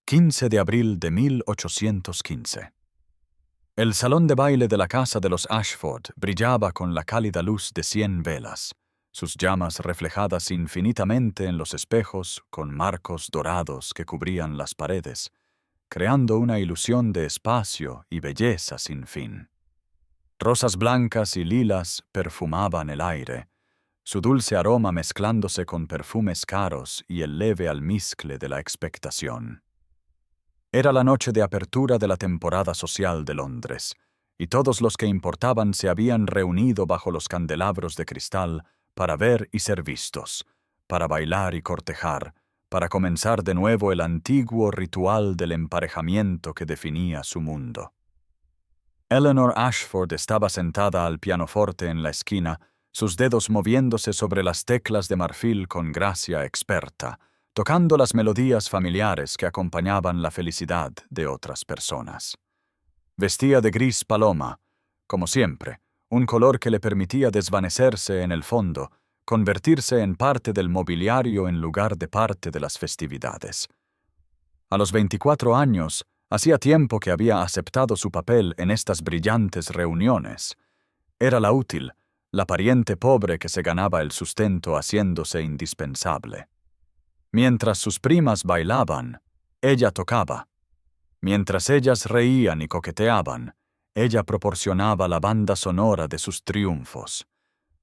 15 de abril de 1815. El salón de baile de la casa de los Ashford brillaba con la cálida luz de 100 velas, sus llamas reflejadas infinitamente en los espejos con marcos dorados que cubrían las paredes, creando una ilusión de espacio y belleza sin fin. Rosas blancas y lilas perfumaban el aire, su dulce aroma mezclándose con perfumes caros y el leve almizcle de la expectación. Era la noche de apertura de la temporada social de Londres, y todos los que importaban se habían reunido bajo los candelabros de cristal para ver y ser vistos, para bailar y cortejar, para comenzar de nuevo el antiguo ritual del emparejamiento que definía su mundo. Eleanor Ashford estaba sentada al pianoforte en la esquina, sus dedos moviéndose sobre las teclas de marfil con gracia experta, tocando las melodías familiares que acompañaban la felicidad de otras personas. Vestía de gris paloma, como siempre, un color que le permitía desvanecerse en el fondo, convertirse en parte del mobiliario en lugar de parte de las festividades. A los 24 años, hacía tiempo que había aceptado su papel en estas brillantes reuniones. Era la útil, la pariente pobre que se ganaba el sustento haciéndose indispensable. Mientras sus primas bailaban, ella tocaba. Mientras ellas reían y coqueteaban, ella proporcionaba la banda sonora de sus triunfos.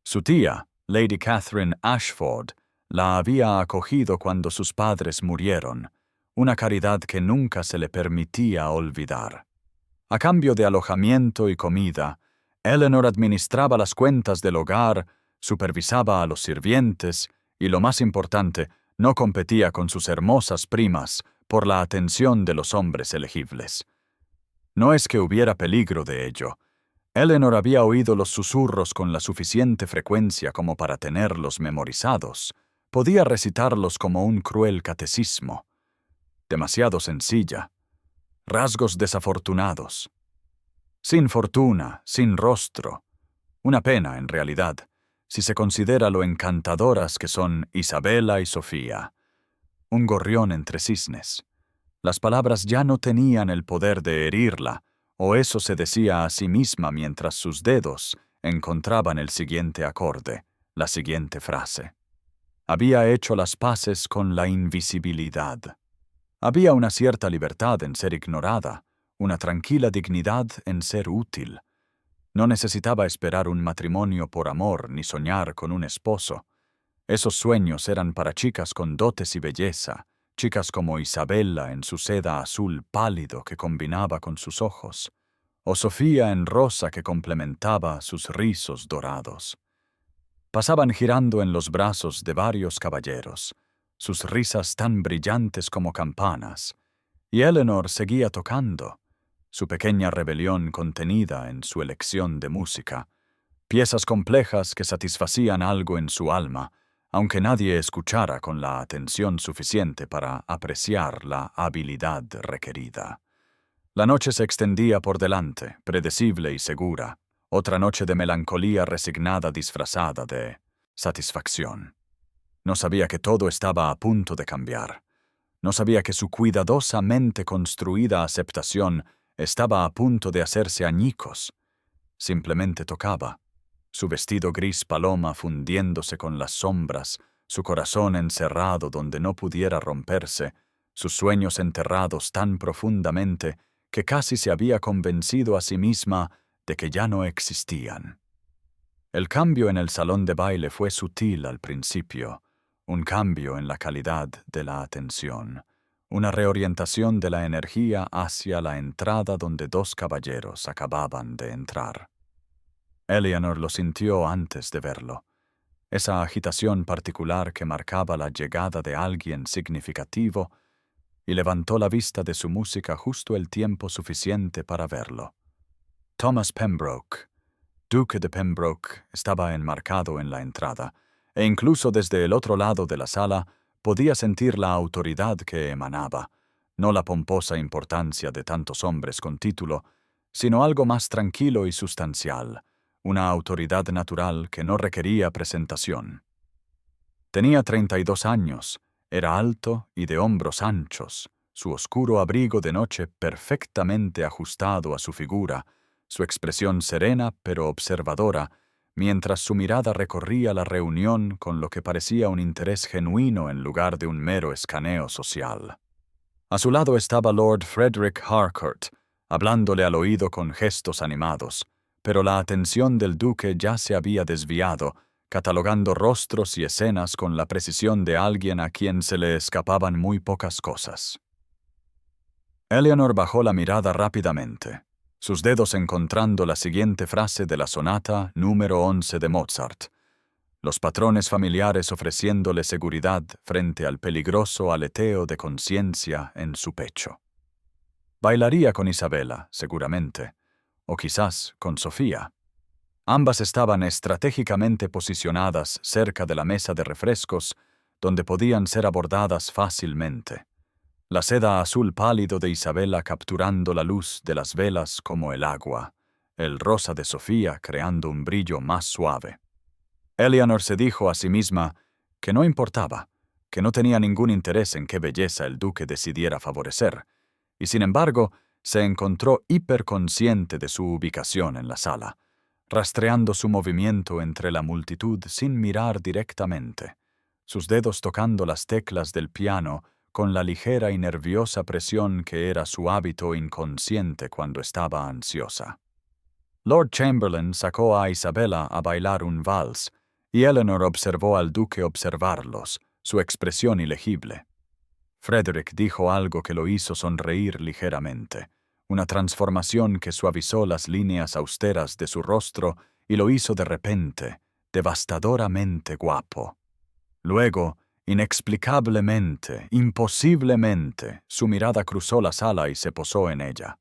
Su tía, Lady Catherine Ashford, la había acogido cuando sus padres murieron, una caridad que nunca se le permitía olvidar. A cambio de alojamiento y comida, Eleanor administraba las cuentas del hogar, supervisaba a los sirvientes y, lo más importante, no competía con sus hermosas primas por la atención de los hombres elegibles. No es que hubiera peligro de ello. Eleanor había oído los susurros con la suficiente frecuencia como para tenerlos memorizados. Podía recitarlos como un cruel catecismo. Demasiado sencilla. Rasgos desafortunados. Sin fortuna, sin rostro. Una pena, en realidad, si se considera lo encantadoras que son Isabela y Sofía. Un gorrión entre cisnes. Las palabras ya no tenían el poder de herirla, o eso se decía a sí misma mientras sus dedos encontraban el siguiente acorde, la siguiente frase. Había hecho las paces con la invisibilidad. Había una cierta libertad en ser ignorada, una tranquila dignidad en ser útil. No necesitaba esperar un matrimonio por amor ni soñar con un esposo. Esos sueños eran para chicas con dotes y belleza, chicas como Isabella en su seda azul pálido que combinaba con sus ojos, o Sofía en rosa que complementaba sus rizos dorados. Pasaban girando en los brazos de varios caballeros, sus risas tan brillantes como campanas, y Eleanor seguía tocando, su pequeña rebelión contenida en su elección de música, piezas complejas que satisfacían algo en su alma, aunque nadie escuchara con la atención suficiente para apreciar la habilidad requerida. La noche se extendía por delante, predecible y segura, otra noche de melancolía resignada disfrazada de satisfacción. No sabía que todo estaba a punto de cambiar. No sabía que su cuidadosamente construida aceptación estaba a punto de hacerse añicos. Simplemente tocaba. Su vestido gris paloma fundiéndose con las sombras, su corazón encerrado donde no pudiera romperse, sus sueños enterrados tan profundamente que casi se había convencido a sí misma de que ya no existían. El cambio en el salón de baile fue sutil al principio, un cambio en la calidad de la atención, una reorientación de la energía hacia la entrada donde dos caballeros acababan de entrar. Eleanor lo sintió antes de verlo, esa agitación particular que marcaba la llegada de alguien significativo, y levantó la vista de su música justo el tiempo suficiente para verlo. Thomas Pembroke, Duque de Pembroke, estaba enmarcado en la entrada, e incluso desde el otro lado de la sala podía sentir la autoridad que emanaba, no la pomposa importancia de tantos hombres con título, sino algo más tranquilo y sustancial, una autoridad natural que no requería presentación. Tenía 32 años, era alto y de hombros anchos, su oscuro abrigo de noche perfectamente ajustado a su figura, su expresión serena pero observadora, mientras su mirada recorría la reunión con lo que parecía un interés genuino en lugar de un mero escaneo social. A su lado estaba Lord Frederick Harcourt, hablándole al oído con gestos animados, pero la atención del duque ya se había desviado, catalogando rostros y escenas con la precisión de alguien a quien se le escapaban muy pocas cosas. Eleanor bajó la mirada rápidamente, sus dedos encontrando la siguiente frase de la sonata número 11 de Mozart, los patrones familiares ofreciéndole seguridad frente al peligroso aleteo de conciencia en su pecho. Bailaría con Isabella, seguramente, o quizás con Sofía. Ambas estaban estratégicamente posicionadas cerca de la mesa de refrescos, donde podían ser abordadas fácilmente. La seda azul pálido de Isabella capturando la luz de las velas como el agua, el rosa de Sofía creando un brillo más suave. Eleanor se dijo a sí misma que no importaba, que no tenía ningún interés en qué belleza el duque decidiera favorecer, y sin embargo se encontró hiperconsciente de su ubicación en la sala, rastreando su movimiento entre la multitud sin mirar directamente, sus dedos tocando las teclas del piano con la ligera y nerviosa presión que era su hábito inconsciente cuando estaba ansiosa. Lord Chamberlain sacó a Isabella a bailar un vals, y Eleanor observó al duque observarlos, su expresión ilegible. Frederick dijo algo que lo hizo sonreír ligeramente, una transformación que suavizó las líneas austeras de su rostro y lo hizo de repente, devastadoramente guapo. Luego, inexplicablemente, imposiblemente, su mirada cruzó la sala y se posó en ella.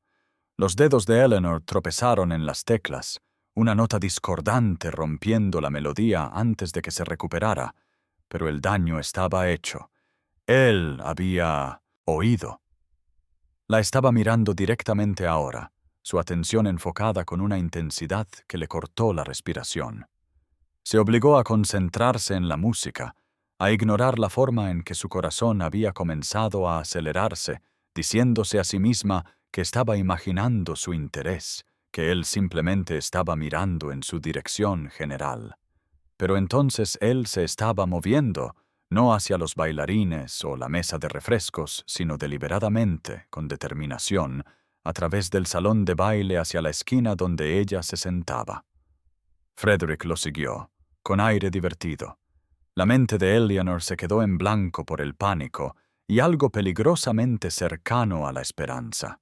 Los dedos de Eleanor tropezaron en las teclas, una nota discordante rompiendo la melodía antes de que se recuperara, pero el daño estaba hecho. Él había oído. La estaba mirando directamente ahora, su atención enfocada con una intensidad que le cortó la respiración. Se obligó a concentrarse en la música, a ignorar la forma en que su corazón había comenzado a acelerarse, diciéndose a sí misma que estaba imaginando su interés, que él simplemente estaba mirando en su dirección general. Pero entonces él se estaba moviendo, no hacia los bailarines o la mesa de refrescos, sino deliberadamente, con determinación, a través del salón de baile hacia la esquina donde ella se sentaba. Frederick lo siguió, con aire divertido. La mente de Eleanor se quedó en blanco por el pánico y algo peligrosamente cercano a la esperanza.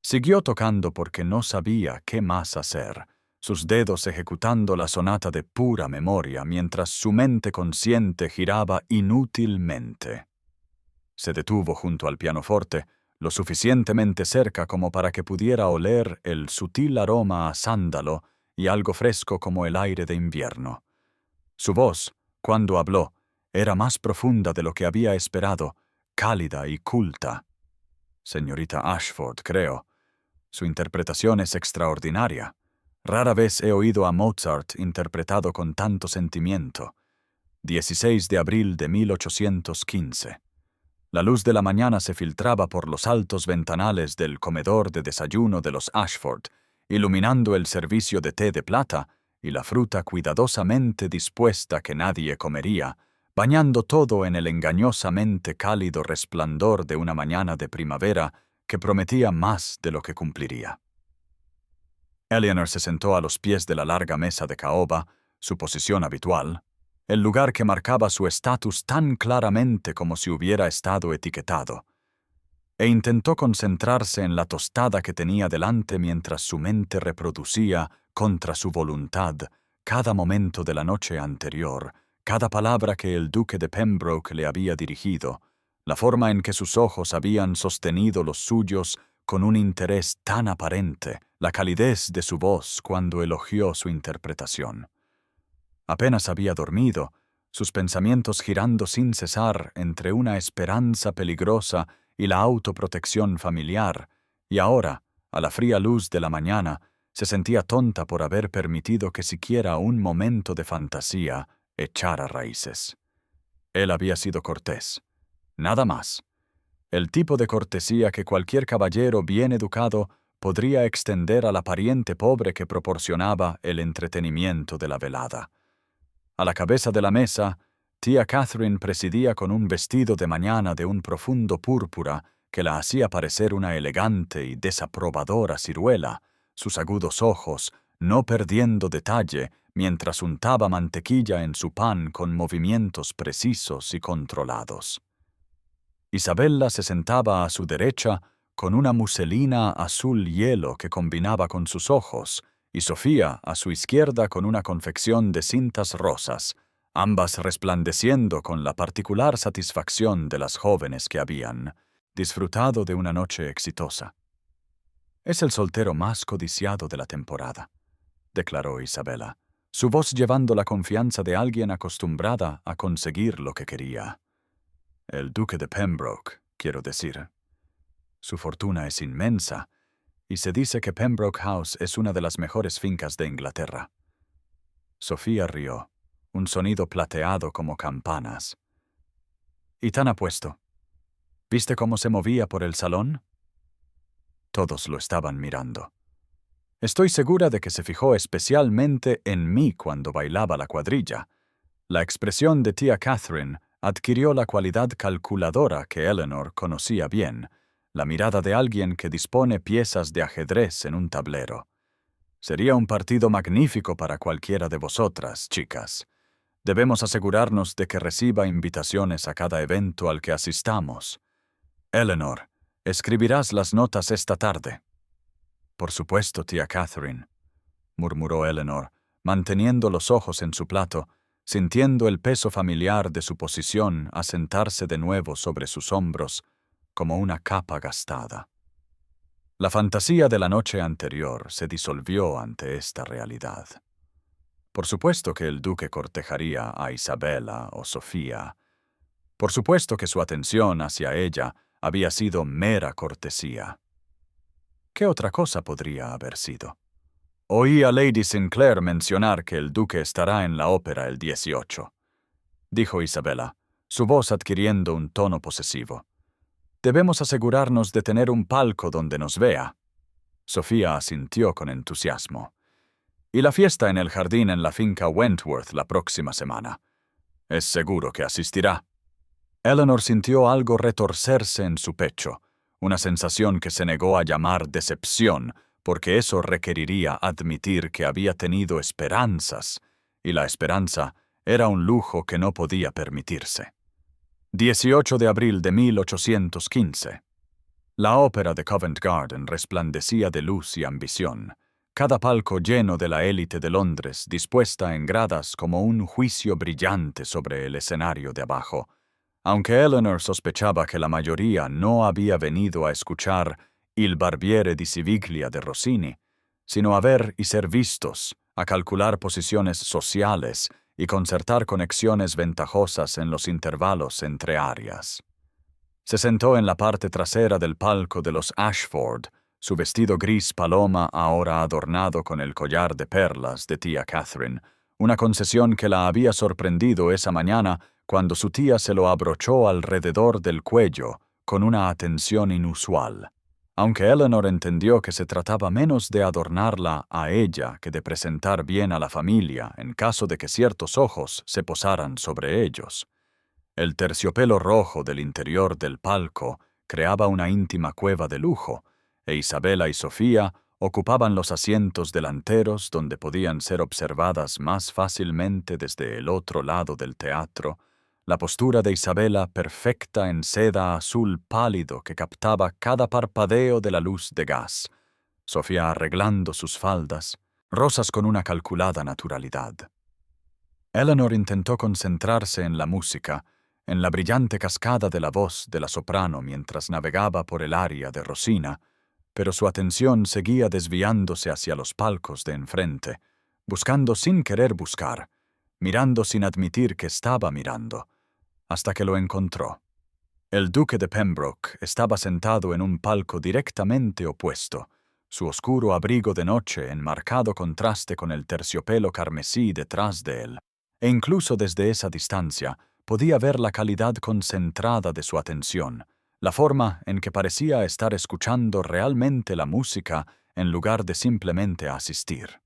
Siguió tocando porque no sabía qué más hacer, sus dedos ejecutando la sonata de pura memoria mientras su mente consciente giraba inútilmente. Se detuvo junto al pianoforte, lo suficientemente cerca como para que pudiera oler el sutil aroma a sándalo y algo fresco como el aire de invierno. Su voz, cuando habló, era más profunda de lo que había esperado, cálida y culta. Señorita Ashford, creo. Su interpretación es extraordinaria. Rara vez he oído a Mozart interpretado con tanto sentimiento. 16 de abril de 1815. La luz de la mañana se filtraba por los altos ventanales del comedor de desayuno de los Ashford, iluminando el servicio de té de plata y la fruta cuidadosamente dispuesta que nadie comería, bañando todo en el engañosamente cálido resplandor de una mañana de primavera que prometía más de lo que cumpliría. Eleanor se sentó a los pies de la larga mesa de caoba, su posición habitual, el lugar que marcaba su estatus tan claramente como si hubiera estado etiquetado, e intentó concentrarse en la tostada que tenía delante mientras su mente reproducía, contra su voluntad, cada momento de la noche anterior, cada palabra que el duque de Pembroke le había dirigido, la forma en que sus ojos habían sostenido los suyos con un interés tan aparente, la calidez de su voz cuando elogió su interpretación. Apenas había dormido, sus pensamientos girando sin cesar entre una esperanza peligrosa y la autoprotección familiar, y ahora, a la fría luz de la mañana, se sentía tonta por haber permitido que siquiera un momento de fantasía echara raíces. Él había sido cortés, nada más, El tipo de cortesía que cualquier caballero bien educado podría extender a la pariente pobre que proporcionaba el entretenimiento de la velada. A la cabeza de la mesa, tía Catherine presidía con un vestido de mañana de un profundo púrpura que la hacía parecer una elegante y desaprobadora ciruela, sus agudos ojos no perdiendo detalle mientras untaba mantequilla en su pan con movimientos precisos y controlados. Isabella se sentaba a su derecha con una muselina azul hielo que combinaba con sus ojos, y Sofía a su izquierda con una confección de cintas rosas, ambas resplandeciendo con la particular satisfacción de las jóvenes que habían disfrutado de una noche exitosa. «Es el soltero más codiciado de la temporada», declaró Isabella, su voz llevando la confianza de alguien acostumbrada a conseguir lo que quería. «El duque de Pembroke, quiero decir. Su fortuna es inmensa, y se dice que Pembroke House es una de las mejores fincas de Inglaterra». Sofía rió, un sonido plateado como campanas. «¿Y tan apuesto? ¿Viste cómo se movía por el salón?» Todos lo estaban mirando. Estoy segura de que se fijó especialmente en mí cuando bailaba la cuadrilla. La expresión de tía Catherine adquirió la cualidad calculadora que Eleanor conocía bien, la mirada de alguien que dispone piezas de ajedrez en un tablero. «Sería un partido magnífico para cualquiera de vosotras, chicas. Debemos asegurarnos de que reciba invitaciones a cada evento al que asistamos. Eleanor, escribirás las notas esta tarde». «Por supuesto, tía Catherine», murmuró Eleanor, manteniendo los ojos en su plato, sintiendo el peso familiar de su posición asentarse de nuevo sobre sus hombros como una capa gastada. La fantasía de la noche anterior se disolvió ante esta realidad. Por supuesto que el duque cortejaría a Isabella o Sofía. Por supuesto que su atención hacia ella había sido mera cortesía. ¿Qué otra cosa podría haber sido? «Oí a Lady Sinclair mencionar que el duque estará en la ópera el 18», dijo Isabella, su voz adquiriendo un tono posesivo. «Debemos asegurarnos de tener un palco donde nos vea». Sofía asintió con entusiasmo. «Y la fiesta en el jardín en la finca Wentworth la próxima semana. Es seguro que asistirá». Eleanor sintió algo retorcerse en su pecho, una sensación que se negó a llamar decepción, porque eso requeriría admitir que había tenido esperanzas, y la esperanza era un lujo que no podía permitirse. 18 de abril de 1815. La ópera de Covent Garden resplandecía de luz y ambición, cada palco lleno de la élite de Londres dispuesta en gradas como un juicio brillante sobre el escenario de abajo, aunque Eleanor sospechaba que la mayoría no había venido a escuchar Il Barbiere di Siviglia de Rossini, sino a ver y ser vistos, a calcular posiciones sociales y concertar conexiones ventajosas en los intervalos entre arias. Se sentó en la parte trasera del palco de los Ashford, su vestido gris paloma ahora adornado con el collar de perlas de tía Catherine, una concesión que la había sorprendido esa mañana cuando su tía se lo abrochó alrededor del cuello con una atención inusual. Aunque Eleanor entendió que se trataba menos de adornarla a ella que de presentar bien a la familia en caso de que ciertos ojos se posaran sobre ellos. El terciopelo rojo del interior del palco creaba una íntima cueva de lujo, e Isabella y Sofía ocupaban los asientos delanteros donde podían ser observadas más fácilmente desde el otro lado del teatro, la postura de Isabella perfecta en seda azul pálido que captaba cada parpadeo de la luz de gas, Sofía arreglando sus faldas, rosas con una calculada naturalidad. Eleanor intentó concentrarse en la música, en la brillante cascada de la voz de la soprano mientras navegaba por el aria de Rosina, pero su atención seguía desviándose hacia los palcos de enfrente, buscando sin querer buscar, mirando sin admitir que estaba mirando, hasta que lo encontró. El duque de Pembroke estaba sentado en un palco directamente opuesto, su oscuro abrigo de noche en marcado contraste con el terciopelo carmesí detrás de él, e incluso desde esa distancia podía ver la calidad concentrada de su atención, la forma en que parecía estar escuchando realmente la música en lugar de simplemente asistir.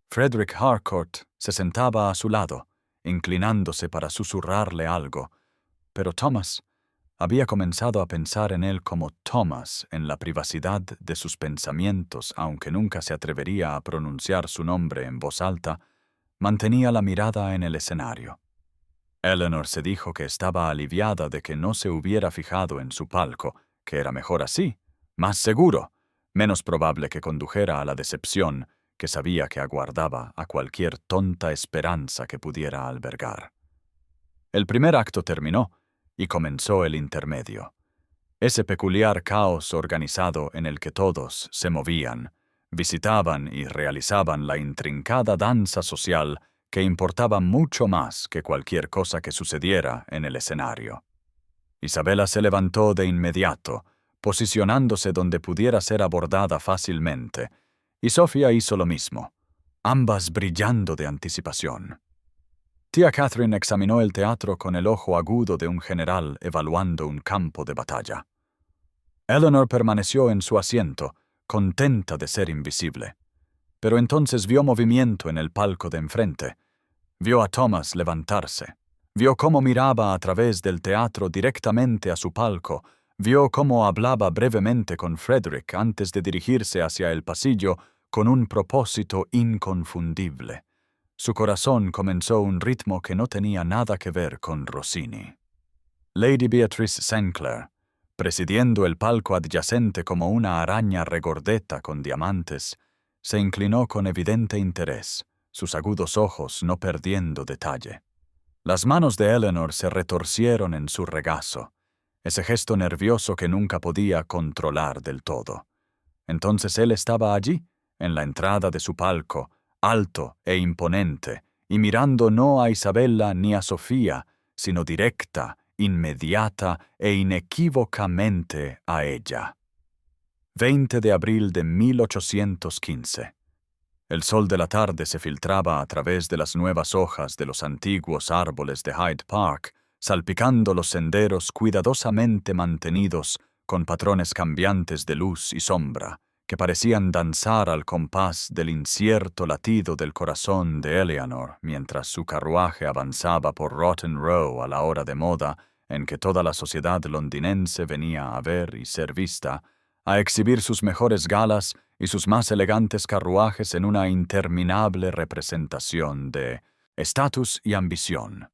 Frederick Harcourt se sentaba a su lado, inclinándose para susurrarle algo, pero Thomas había comenzado a pensar en él como Thomas en la privacidad de sus pensamientos, aunque nunca se atrevería a pronunciar su nombre en voz alta, mantenía la mirada en el escenario. Eleanor se dijo que estaba aliviada de que no se hubiera fijado en su palco, que era mejor así, más seguro, menos probable que condujera a la decepción que sabía que aguardaba a cualquier tonta esperanza que pudiera albergar. El primer acto terminó y comenzó el intermedio. Ese peculiar caos organizado en el que todos se movían, visitaban y realizaban la intrincada danza social que importaba mucho más que cualquier cosa que sucediera en el escenario. Isabella se levantó de inmediato, posicionándose donde pudiera ser abordada fácilmente, y Sofía hizo lo mismo, ambas brillando de anticipación. Tía Catherine examinó el teatro con el ojo agudo de un general evaluando un campo de batalla. Eleanor permaneció en su asiento, contenta de ser invisible. Pero entonces vio movimiento en el palco de enfrente. Vio a Thomas levantarse. Vio cómo miraba a través del teatro directamente a su palco. Vio cómo hablaba brevemente con Frederick antes de dirigirse hacia el pasillo con un propósito inconfundible. Su corazón comenzó un ritmo que no tenía nada que ver con Rossini. Lady Beatrice St. Clair, presidiendo el palco adyacente como una araña regordeta con diamantes, se inclinó con evidente interés, sus agudos ojos no perdiendo detalle. Las manos de Eleanor se retorcieron en su regazo, ese gesto nervioso que nunca podía controlar del todo. Entonces él estaba allí, en la entrada de su palco, alto e imponente, y mirando no a Isabella ni a Sofía, sino directa, inmediata e inequívocamente a ella. 20 de abril de 1815. El sol de la tarde se filtraba a través de las nuevas hojas de los antiguos árboles de Hyde Park, salpicando los senderos cuidadosamente mantenidos con patrones cambiantes de luz y sombra, que parecían danzar al compás del incierto latido del corazón de Eleanor mientras su carruaje avanzaba por Rotten Row a la hora de moda en que toda la sociedad londinense venía a ver y ser vista, a exhibir sus mejores galas y sus más elegantes carruajes en una interminable representación de estatus y ambición.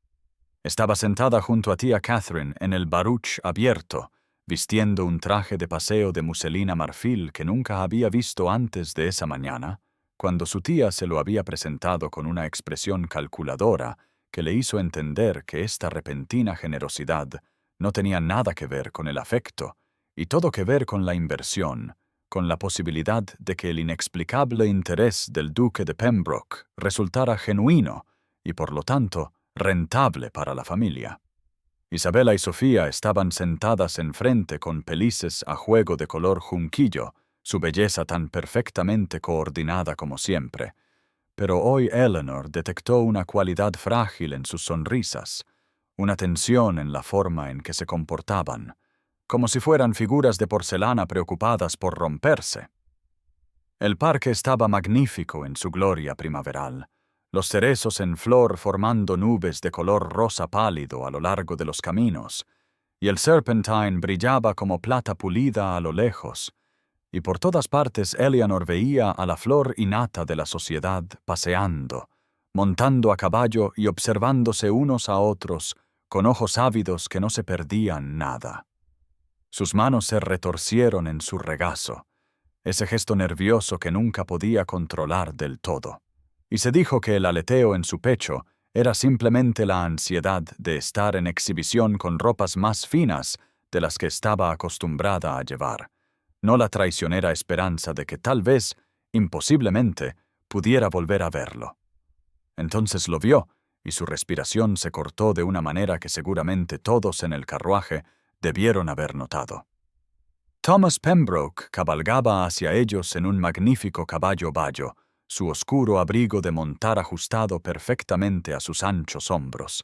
Estaba sentada junto a tía Catherine en el baruch abierto, vistiendo un traje de paseo de muselina marfil que nunca había visto antes de esa mañana, cuando su tía se lo había presentado con una expresión calculadora que le hizo entender que esta repentina generosidad no tenía nada que ver con el afecto, y todo que ver con la inversión, con la posibilidad de que el inexplicable interés del duque de Pembroke resultara genuino y, por lo tanto, rentable para la familia. Isabella y Sofía estaban sentadas enfrente con pelices a juego de color junquillo, su belleza tan perfectamente coordinada como siempre. Pero hoy Eleanor detectó una cualidad frágil en sus sonrisas, una tensión en la forma en que se comportaban, como si fueran figuras de porcelana preocupadas por romperse. El parque estaba magnífico en su gloria primaveral, los cerezos en flor formando nubes de color rosa pálido a lo largo de los caminos, y el Serpentine brillaba como plata pulida a lo lejos, y por todas partes Eleanor veía a la flor innata de la sociedad paseando, montando a caballo y observándose unos a otros con ojos ávidos que no se perdían nada. Sus manos se retorcieron en su regazo, ese gesto nervioso que nunca podía controlar del todo, y se dijo que el aleteo en su pecho era simplemente la ansiedad de estar en exhibición con ropas más finas de las que estaba acostumbrada a llevar, no la traicionera esperanza de que tal vez, imposiblemente, pudiera volver a verlo. Entonces lo vio, y su respiración se cortó de una manera que seguramente todos en el carruaje debieron haber notado. Thomas Pembroke cabalgaba hacia ellos en un magnífico caballo bayo, su oscuro abrigo de montar ajustado perfectamente a sus anchos hombros,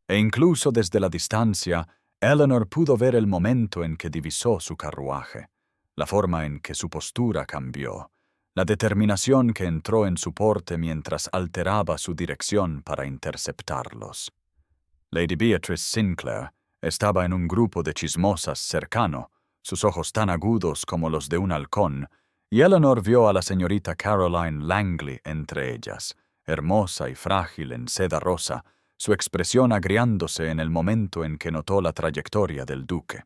e incluso desde la distancia, Eleanor pudo ver el momento en que divisó su carruaje, la forma en que su postura cambió, la determinación que entró en su porte mientras alteraba su dirección para interceptarlos. Lady Beatrice Sinclair estaba en un grupo de chismosas cercano, sus ojos tan agudos como los de un halcón, y Eleanor vio a la señorita Caroline Langley entre ellas, hermosa y frágil en seda rosa, su expresión agriándose en el momento en que notó la trayectoria del duque.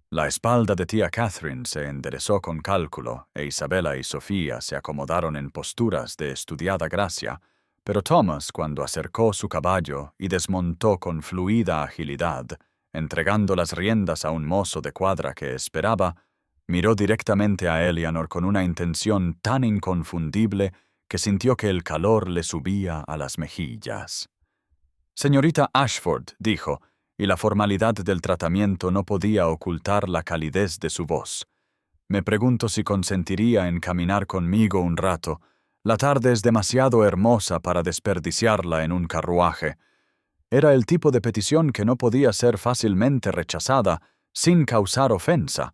La espalda de tía Catherine se enderezó con cálculo e Isabella y Sofía se acomodaron en posturas de estudiada gracia, pero Thomas, cuando acercó su caballo y desmontó con fluida agilidad, entregando las riendas a un mozo de cuadra que esperaba, miró directamente a Eleanor con una intención tan inconfundible que sintió que el calor le subía a las mejillas. «Señorita Ashford», dijo, y la formalidad del tratamiento no podía ocultar la calidez de su voz. «Me pregunto si consentiría en caminar conmigo un rato. La tarde es demasiado hermosa para desperdiciarla en un carruaje». Era el tipo de petición que no podía ser fácilmente rechazada sin causar ofensa,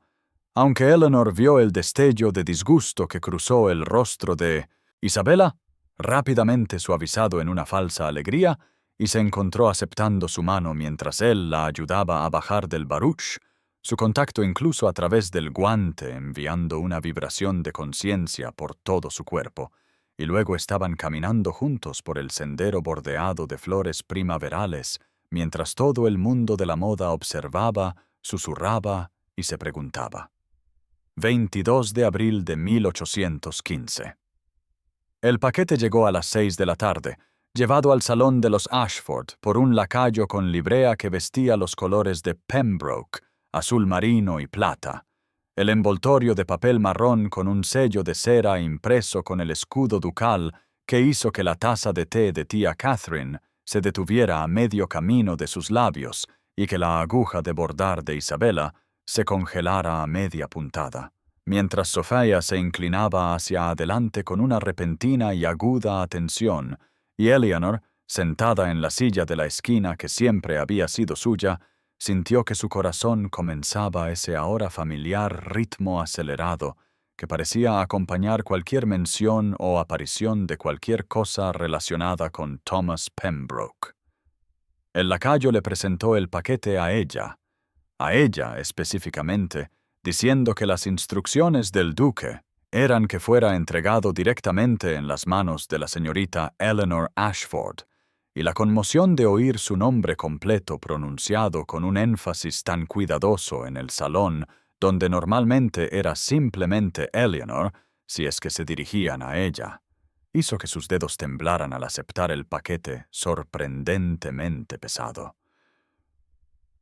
aunque Eleanor vio el destello de disgusto que cruzó el rostro de Isabella, rápidamente suavizado en una falsa alegría, y se encontró aceptando su mano mientras él la ayudaba a bajar del baruch, su contacto incluso a través del guante enviando una vibración de conciencia por todo su cuerpo, y luego estaban caminando juntos por el sendero bordeado de flores primaverales, mientras todo el mundo de la moda observaba, susurraba y se preguntaba. 22 de abril de 1815. El paquete llegó a las 6 de la tarde, llevado al salón de los Ashford por un lacayo con librea que vestía los colores de Pembroke, azul marino y plata. El envoltorio de papel marrón con un sello de cera impreso con el escudo ducal que hizo que la taza de té de tía Catherine se detuviera a medio camino de sus labios y que la aguja de bordar de Isabella se congelara a media puntada, mientras Sofía se inclinaba hacia adelante con una repentina y aguda atención, y Eleanor, sentada en la silla de la esquina que siempre había sido suya, sintió que su corazón comenzaba ese ahora familiar ritmo acelerado que parecía acompañar cualquier mención o aparición de cualquier cosa relacionada con Thomas Pembroke. El lacayo le presentó el paquete a ella específicamente, diciendo que las instrucciones del duque eran que fuera entregado directamente en las manos de la señorita Eleanor Ashford, y la conmoción de oír su nombre completo pronunciado con un énfasis tan cuidadoso en el salón, donde normalmente era simplemente Eleanor, si es que se dirigían a ella, hizo que sus dedos temblaran al aceptar el paquete sorprendentemente pesado.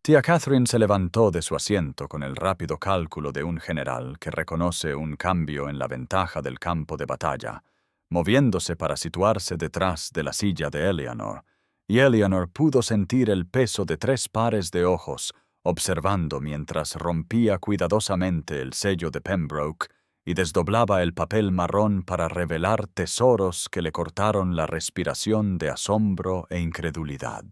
Tía Catherine se levantó de su asiento con el rápido cálculo de un general que reconoce un cambio en la ventaja del campo de batalla, moviéndose para situarse detrás de la silla de Eleanor, y Eleanor pudo sentir el peso de 3 pares de ojos, observando mientras rompía cuidadosamente el sello de Pembroke y desdoblaba el papel marrón para revelar tesoros que le cortaron la respiración de asombro e incredulidad.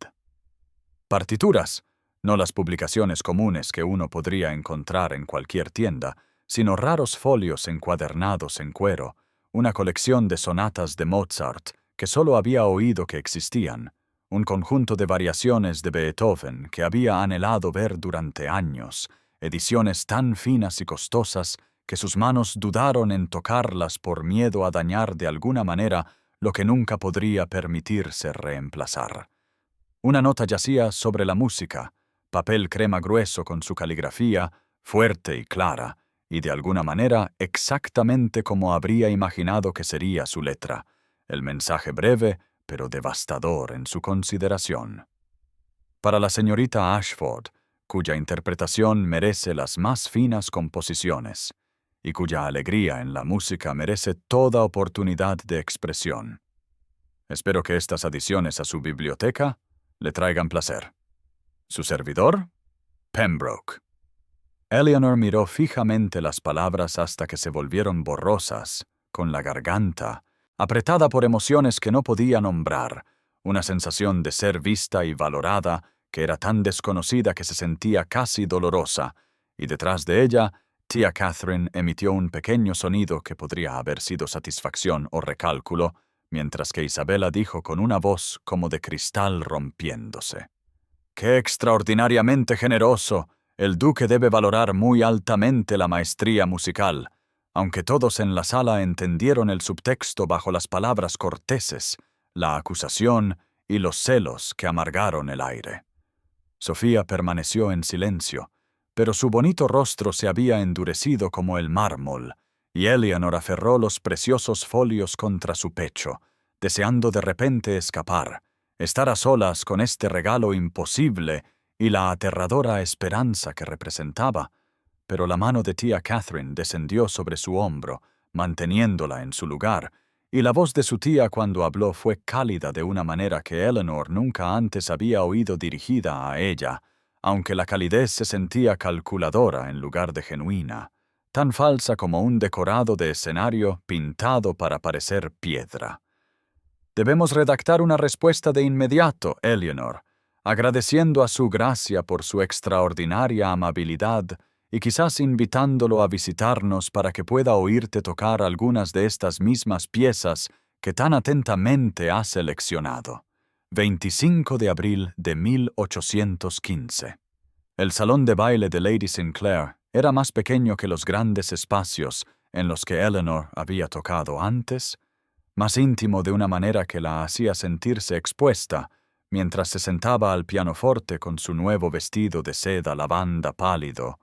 Partituras, no las publicaciones comunes que uno podría encontrar en cualquier tienda, sino raros folios encuadernados en cuero, una colección de sonatas de Mozart que solo había oído que existían, un conjunto de variaciones de Beethoven que había anhelado ver durante años, ediciones tan finas y costosas que sus manos dudaron en tocarlas por miedo a dañar de alguna manera lo que nunca podría permitirse reemplazar. Una nota yacía sobre la música, papel crema grueso con su caligrafía, fuerte y clara, y de alguna manera exactamente como habría imaginado que sería su letra, el mensaje breve pero devastador en su consideración. Para la señorita Ashford, cuya interpretación merece las más finas composiciones, y cuya alegría en la música merece toda oportunidad de expresión. Espero que estas adiciones a su biblioteca le traigan placer. ¿Su servidor? Pembroke. Eleanor miró fijamente las palabras hasta que se volvieron borrosas, con la garganta, apretada por emociones que no podía nombrar, una sensación de ser vista y valorada que era tan desconocida que se sentía casi dolorosa, y detrás de ella, tía Catherine emitió un pequeño sonido que podría haber sido satisfacción o recálculo, mientras que Isabella dijo con una voz como de cristal rompiéndose: «¡Qué extraordinariamente generoso! El duque debe valorar muy altamente la maestría musical», aunque todos en la sala entendieron el subtexto bajo las palabras corteses, la acusación y los celos que amargaron el aire. Sofía permaneció en silencio, pero su bonito rostro se había endurecido como el mármol, y Eleanor aferró los preciosos folios contra su pecho, deseando de repente escapar, estar a solas con este regalo imposible y la aterradora esperanza que representaba. Pero la mano de tía Catherine descendió sobre su hombro, manteniéndola en su lugar, y la voz de su tía cuando habló fue cálida de una manera que Eleanor nunca antes había oído dirigida a ella, aunque la calidez se sentía calculadora en lugar de genuina, tan falsa como un decorado de escenario pintado para parecer piedra. «Debemos redactar una respuesta de inmediato, Eleanor, agradeciendo a su gracia por su extraordinaria amabilidad y quizás invitándolo a visitarnos para que pueda oírte tocar algunas de estas mismas piezas que tan atentamente ha seleccionado». 25 de abril de 1815. El salón de baile de Lady Sinclair era más pequeño que los grandes espacios en los que Eleanor había tocado antes, más íntimo de una manera que la hacía sentirse expuesta, mientras se sentaba al pianoforte con su nuevo vestido de seda lavanda pálido,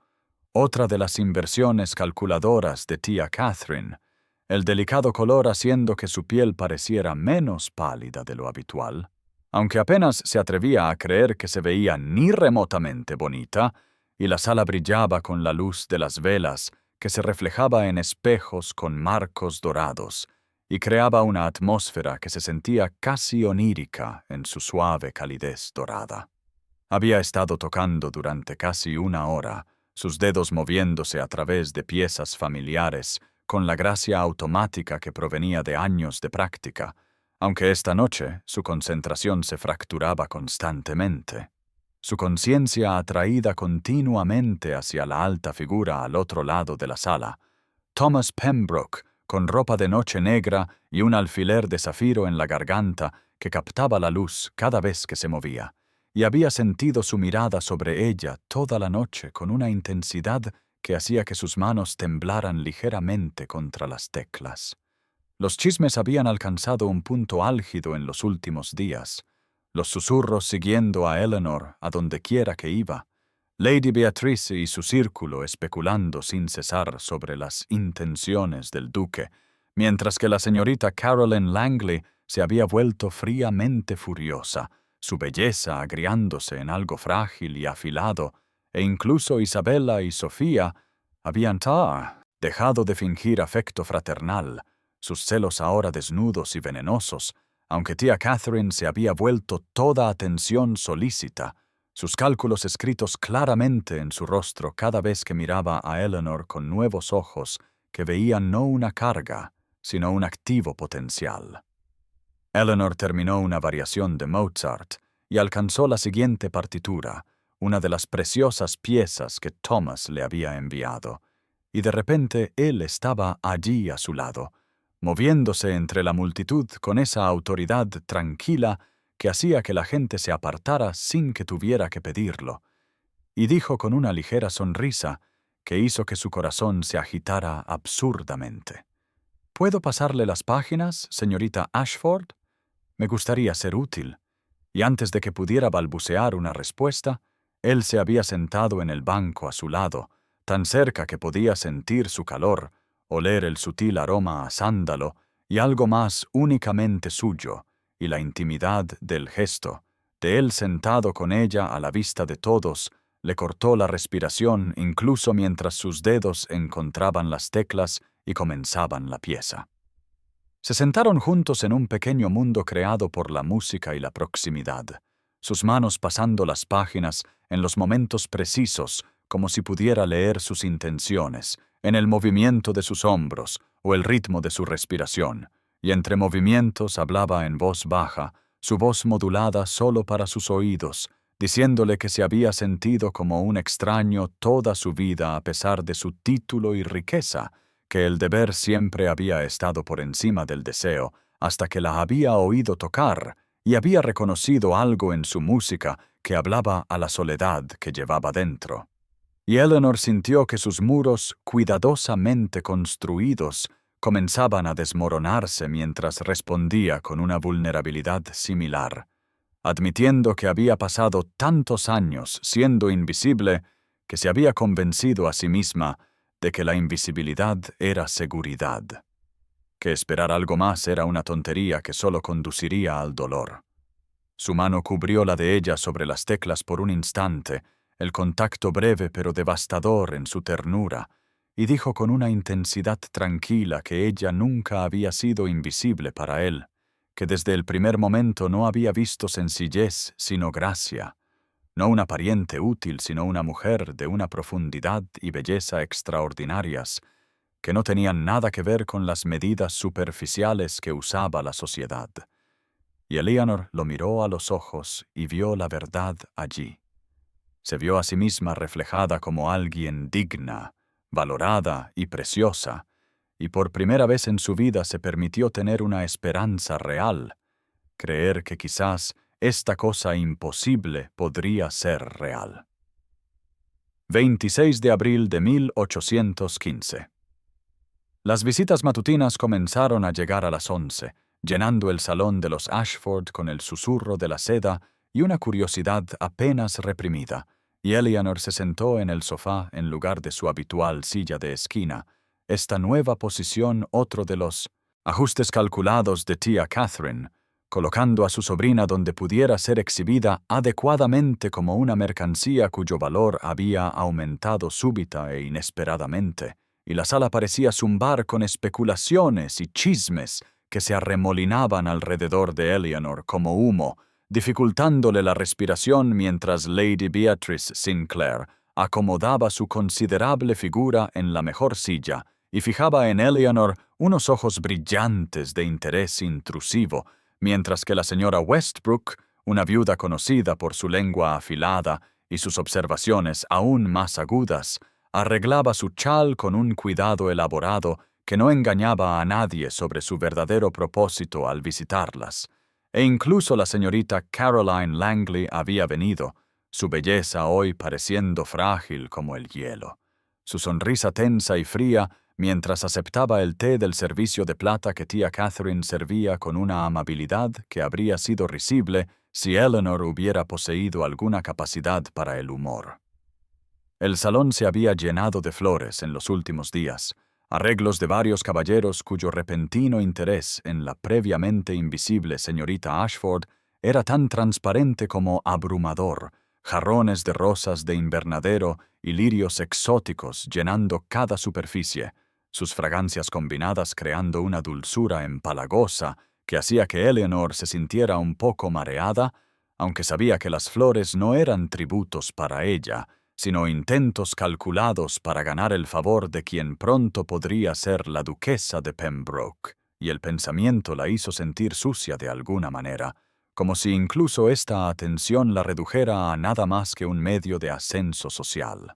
otra de las inversiones calculadoras de tía Catherine, el delicado color haciendo que su piel pareciera menos pálida de lo habitual, aunque apenas se atrevía a creer que se veía ni remotamente bonita, y la sala brillaba con la luz de las velas que se reflejaba en espejos con marcos dorados, y creaba una atmósfera que se sentía casi onírica en su suave calidez dorada. Había estado tocando durante casi una hora, sus dedos moviéndose a través de piezas familiares, con la gracia automática que provenía de años de práctica, aunque esta noche su concentración se fracturaba constantemente. Su conciencia atraída continuamente hacia la alta figura al otro lado de la sala, Thomas Pembroke, con ropa de noche negra y un alfiler de zafiro en la garganta que captaba la luz cada vez que se movía, y había sentido su mirada sobre ella toda la noche con una intensidad que hacía que sus manos temblaran ligeramente contra las teclas. Los chismes habían alcanzado un punto álgido en los últimos días, los susurros siguiendo a Eleanor a donde quiera que iba, Lady Beatrice y su círculo especulando sin cesar sobre las intenciones del duque, mientras que la señorita Caroline Langley se había vuelto fríamente furiosa, su belleza agriándose en algo frágil y afilado, e incluso Isabella y Sofía habían dejado de fingir afecto fraternal, sus celos ahora desnudos y venenosos, aunque tía Catherine se había vuelto toda atención solícita, sus cálculos escritos claramente en su rostro cada vez que miraba a Eleanor con nuevos ojos que veían no una carga, sino un activo potencial. Eleanor terminó una variación de Mozart y alcanzó la siguiente partitura, una de las preciosas piezas que Thomas le había enviado, y de repente él estaba allí a su lado, moviéndose entre la multitud con esa autoridad tranquila que hacía que la gente se apartara sin que tuviera que pedirlo, y dijo con una ligera sonrisa que hizo que su corazón se agitara absurdamente: «¿Puedo pasarle las páginas, señorita Ashford? Me gustaría ser útil». Y antes de que pudiera balbucear una respuesta, él se había sentado en el banco a su lado, tan cerca que podía sentir su calor, oler el sutil aroma a sándalo y algo más únicamente suyo, y la intimidad del gesto, de él sentado con ella a la vista de todos, le cortó la respiración incluso mientras sus dedos encontraban las teclas y comenzaban la pieza. Se sentaron juntos en un pequeño mundo creado por la música y la proximidad, sus manos pasando las páginas en los momentos precisos, como si pudiera leer sus intenciones, en el movimiento de sus hombros o el ritmo de su respiración, y entre movimientos hablaba en voz baja, su voz modulada solo para sus oídos, diciéndole que se había sentido como un extraño toda su vida a pesar de su título y riqueza, que el deber siempre había estado por encima del deseo, hasta que la había oído tocar y había reconocido algo en su música que hablaba a la soledad que llevaba dentro. Y Eleanor sintió que sus muros, cuidadosamente construidos, comenzaban a desmoronarse mientras respondía con una vulnerabilidad similar, admitiendo que había pasado tantos años siendo invisible que se había convencido a sí misma de que la invisibilidad era seguridad, que esperar algo más era una tontería que solo conduciría al dolor. Su mano cubrió la de ella sobre las teclas por un instante, el contacto breve pero devastador en su ternura, y dijo con una intensidad tranquila que ella nunca había sido invisible para él, que desde el primer momento no había visto sencillez sino gracia, no una pariente útil sino una mujer de una profundidad y belleza extraordinarias, que no tenían nada que ver con las medidas superficiales que usaba la sociedad. Y Eleanor lo miró a los ojos y vio la verdad allí. Se vio a sí misma reflejada como alguien digna, valorada y preciosa, y por primera vez en su vida se permitió tener una esperanza real, creer que quizás esta cosa imposible podría ser real. 26 de abril de 1815. Las visitas matutinas comenzaron a llegar a las 11, llenando el salón de los Ashford con el susurro de la seda y una curiosidad apenas reprimida, y Eleanor se sentó en el sofá en lugar de su habitual silla de esquina, esta nueva posición otro de los ajustes calculados de tía Catherine, colocando a su sobrina donde pudiera ser exhibida adecuadamente como una mercancía cuyo valor había aumentado súbita e inesperadamente, y la sala parecía zumbar con especulaciones y chismes que se arremolinaban alrededor de Eleanor como humo, dificultándole la respiración mientras Lady Beatrice Sinclair acomodaba su considerable figura en la mejor silla y fijaba en Eleanor unos ojos brillantes de interés intrusivo, mientras que la señora Westbrook, una viuda conocida por su lengua afilada y sus observaciones aún más agudas, arreglaba su chal con un cuidado elaborado que no engañaba a nadie sobre su verdadero propósito al visitarlas. E incluso la señorita Caroline Langley había venido, su belleza hoy pareciendo frágil como el hielo, su sonrisa tensa y fría mientras aceptaba el té del servicio de plata que tía Catherine servía con una amabilidad que habría sido risible si Eleanor hubiera poseído alguna capacidad para el humor. El salón se había llenado de flores en los últimos días, arreglos de varios caballeros cuyo repentino interés en la previamente invisible señorita Ashford era tan transparente como abrumador, jarrones de rosas de invernadero y lirios exóticos llenando cada superficie, sus fragancias combinadas creando una dulzura empalagosa que hacía que Eleanor se sintiera un poco mareada, aunque sabía que las flores no eran tributos para ella, sino intentos calculados para ganar el favor de quien pronto podría ser la duquesa de Pembroke, y el pensamiento la hizo sentir sucia de alguna manera, como si incluso esta atención la redujera a nada más que un medio de ascenso social.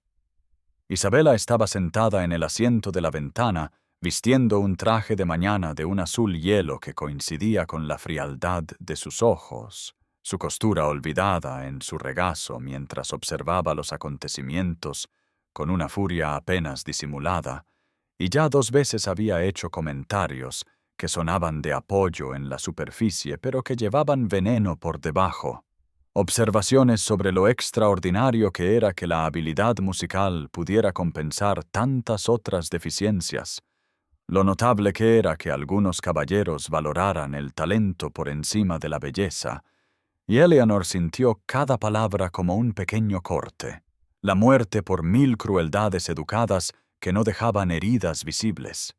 Isabella estaba sentada en el asiento de la ventana, vistiendo un traje de mañana de un azul hielo que coincidía con la frialdad de sus ojos, su costura olvidada en su regazo mientras observaba los acontecimientos con una furia apenas disimulada, y ya 2 veces había hecho comentarios que sonaban de apoyo en la superficie pero que llevaban veneno por debajo. Observaciones sobre lo extraordinario que era que la habilidad musical pudiera compensar tantas otras deficiencias, lo notable que era que algunos caballeros valoraran el talento por encima de la belleza, y Eleanor sintió cada palabra como un pequeño corte, la muerte por 1000 crueldades educadas que no dejaban heridas visibles.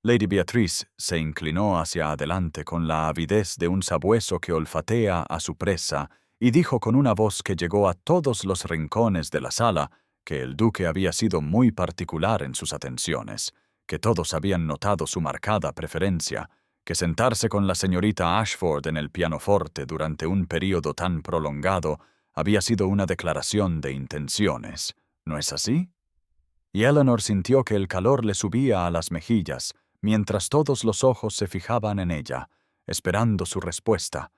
Lady Beatrice se inclinó hacia adelante con la avidez de un sabueso que olfatea a su presa y dijo con una voz que llegó a todos los rincones de la sala que el duque había sido muy particular en sus atenciones, que todos habían notado su marcada preferencia, que sentarse con la señorita Ashford en el pianoforte durante un período tan prolongado había sido una declaración de intenciones, ¿no es así? Y Eleanor sintió que el calor le subía a las mejillas, mientras todos los ojos se fijaban en ella, esperando su respuesta,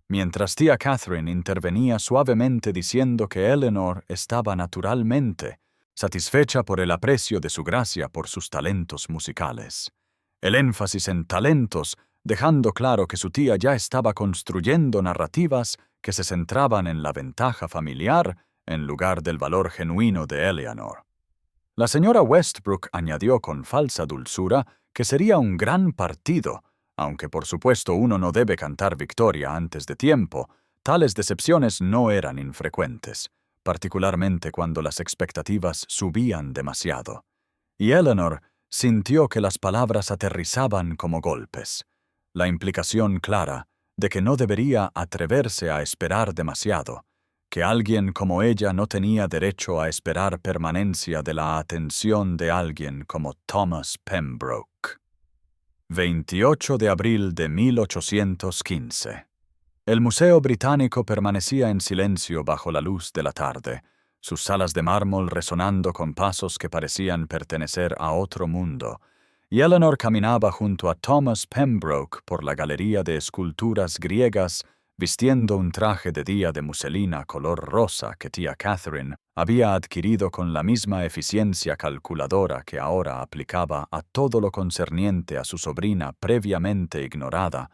mientras tía Catherine intervenía suavemente diciendo que Eleanor estaba naturalmente satisfecha por el aprecio de su gracia por sus talentos musicales. El énfasis en talentos, dejando claro que su tía ya estaba construyendo narrativas que se centraban en la ventaja familiar en lugar del valor genuino de Eleanor. La señora Westbrook añadió con falsa dulzura que sería un gran partido, aunque por supuesto uno no debe cantar victoria antes de tiempo. Tales decepciones no eran infrecuentes, particularmente cuando las expectativas subían demasiado. Y Eleanor sintió que las palabras aterrizaban como golpes. La implicación clara de que no debería atreverse a esperar demasiado, que alguien como ella no tenía derecho a esperar permanencia de la atención de alguien como Thomas Pembroke. 28 de abril de 1815. El Museo Británico permanecía en silencio bajo la luz de la tarde, sus salas de mármol resonando con pasos que parecían pertenecer a otro mundo, y Eleanor caminaba junto a Thomas Pembroke por la galería de esculturas griegas, vistiendo un traje de día de muselina color rosa que tía Catherine había adquirido con la misma eficiencia calculadora que ahora aplicaba a todo lo concerniente a su sobrina previamente ignorada,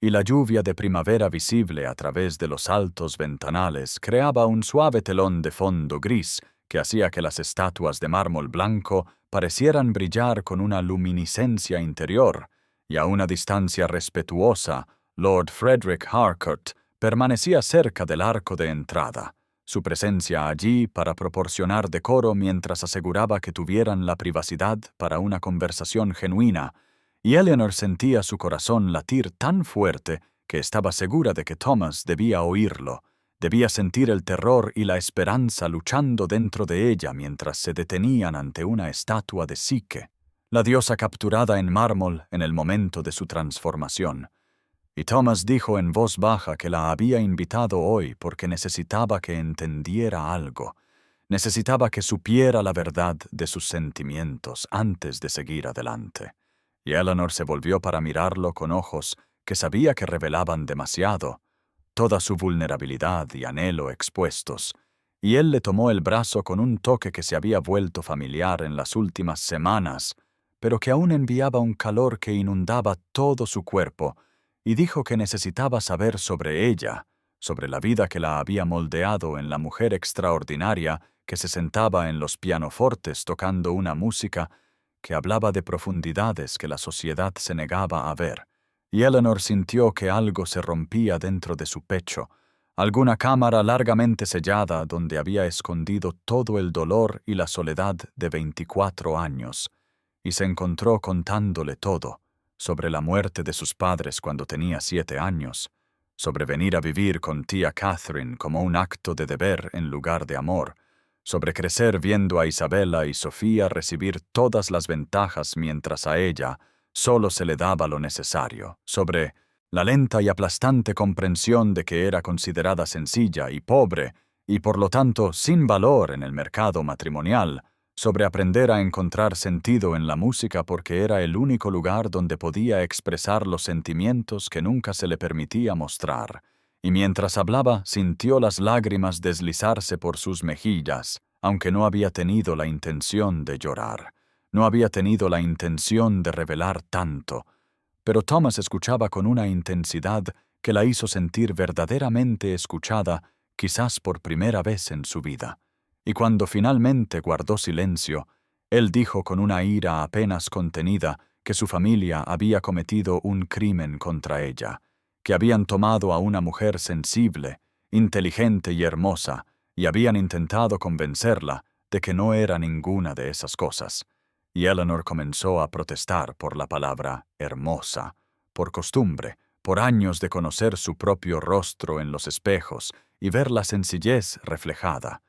y la lluvia de primavera visible a través de los altos ventanales creaba un suave telón de fondo gris que hacía que las estatuas de mármol blanco parecieran brillar con una luminiscencia interior, y a una distancia respetuosa, Lord Frederick Harcourt permanecía cerca del arco de entrada, su presencia allí para proporcionar decoro mientras aseguraba que tuvieran la privacidad para una conversación genuina, y Eleanor sentía su corazón latir tan fuerte que estaba segura de que Thomas debía oírlo, debía sentir el terror y la esperanza luchando dentro de ella mientras se detenían ante una estatua de Psique, la diosa capturada en mármol en el momento de su transformación. Y Thomas dijo en voz baja que la había invitado hoy porque necesitaba que entendiera algo, necesitaba que supiera la verdad de sus sentimientos antes de seguir adelante. Y Eleanor se volvió para mirarlo con ojos que sabía que revelaban demasiado, toda su vulnerabilidad y anhelo expuestos, y él le tomó el brazo con un toque que se había vuelto familiar en las últimas semanas, pero que aún enviaba un calor que inundaba todo su cuerpo, y dijo que necesitaba saber sobre ella, sobre la vida que la había moldeado en la mujer extraordinaria que se sentaba en los pianofortes tocando una música que hablaba de profundidades que la sociedad se negaba a ver, y Eleanor sintió que algo se rompía dentro de su pecho, alguna cámara largamente sellada donde había escondido todo el dolor y la soledad de 24 años, y se encontró contándole todo, sobre la muerte de sus padres cuando tenía 7 años, sobre venir a vivir con tía Catherine como un acto de deber en lugar de amor, sobre crecer viendo a Isabella y Sofía recibir todas las ventajas mientras a ella solo se le daba lo necesario, sobre la lenta y aplastante comprensión de que era considerada sencilla y pobre, y por lo tanto sin valor en el mercado matrimonial, sobre aprender a encontrar sentido en la música porque era el único lugar donde podía expresar los sentimientos que nunca se le permitía mostrar, y mientras hablaba sintió las lágrimas deslizarse por sus mejillas, aunque no había tenido la intención de llorar, no había tenido la intención de revelar tanto, pero Thomas escuchaba con una intensidad que la hizo sentir verdaderamente escuchada, quizás por primera vez en su vida. Y cuando finalmente guardó silencio, él dijo con una ira apenas contenida que su familia había cometido un crimen contra ella, que habían tomado a una mujer sensible, inteligente y hermosa, y habían intentado convencerla de que no era ninguna de esas cosas. Y Eleanor comenzó a protestar por la palabra hermosa, por costumbre, por años de conocer su propio rostro en los espejos y ver la sencillez reflejada.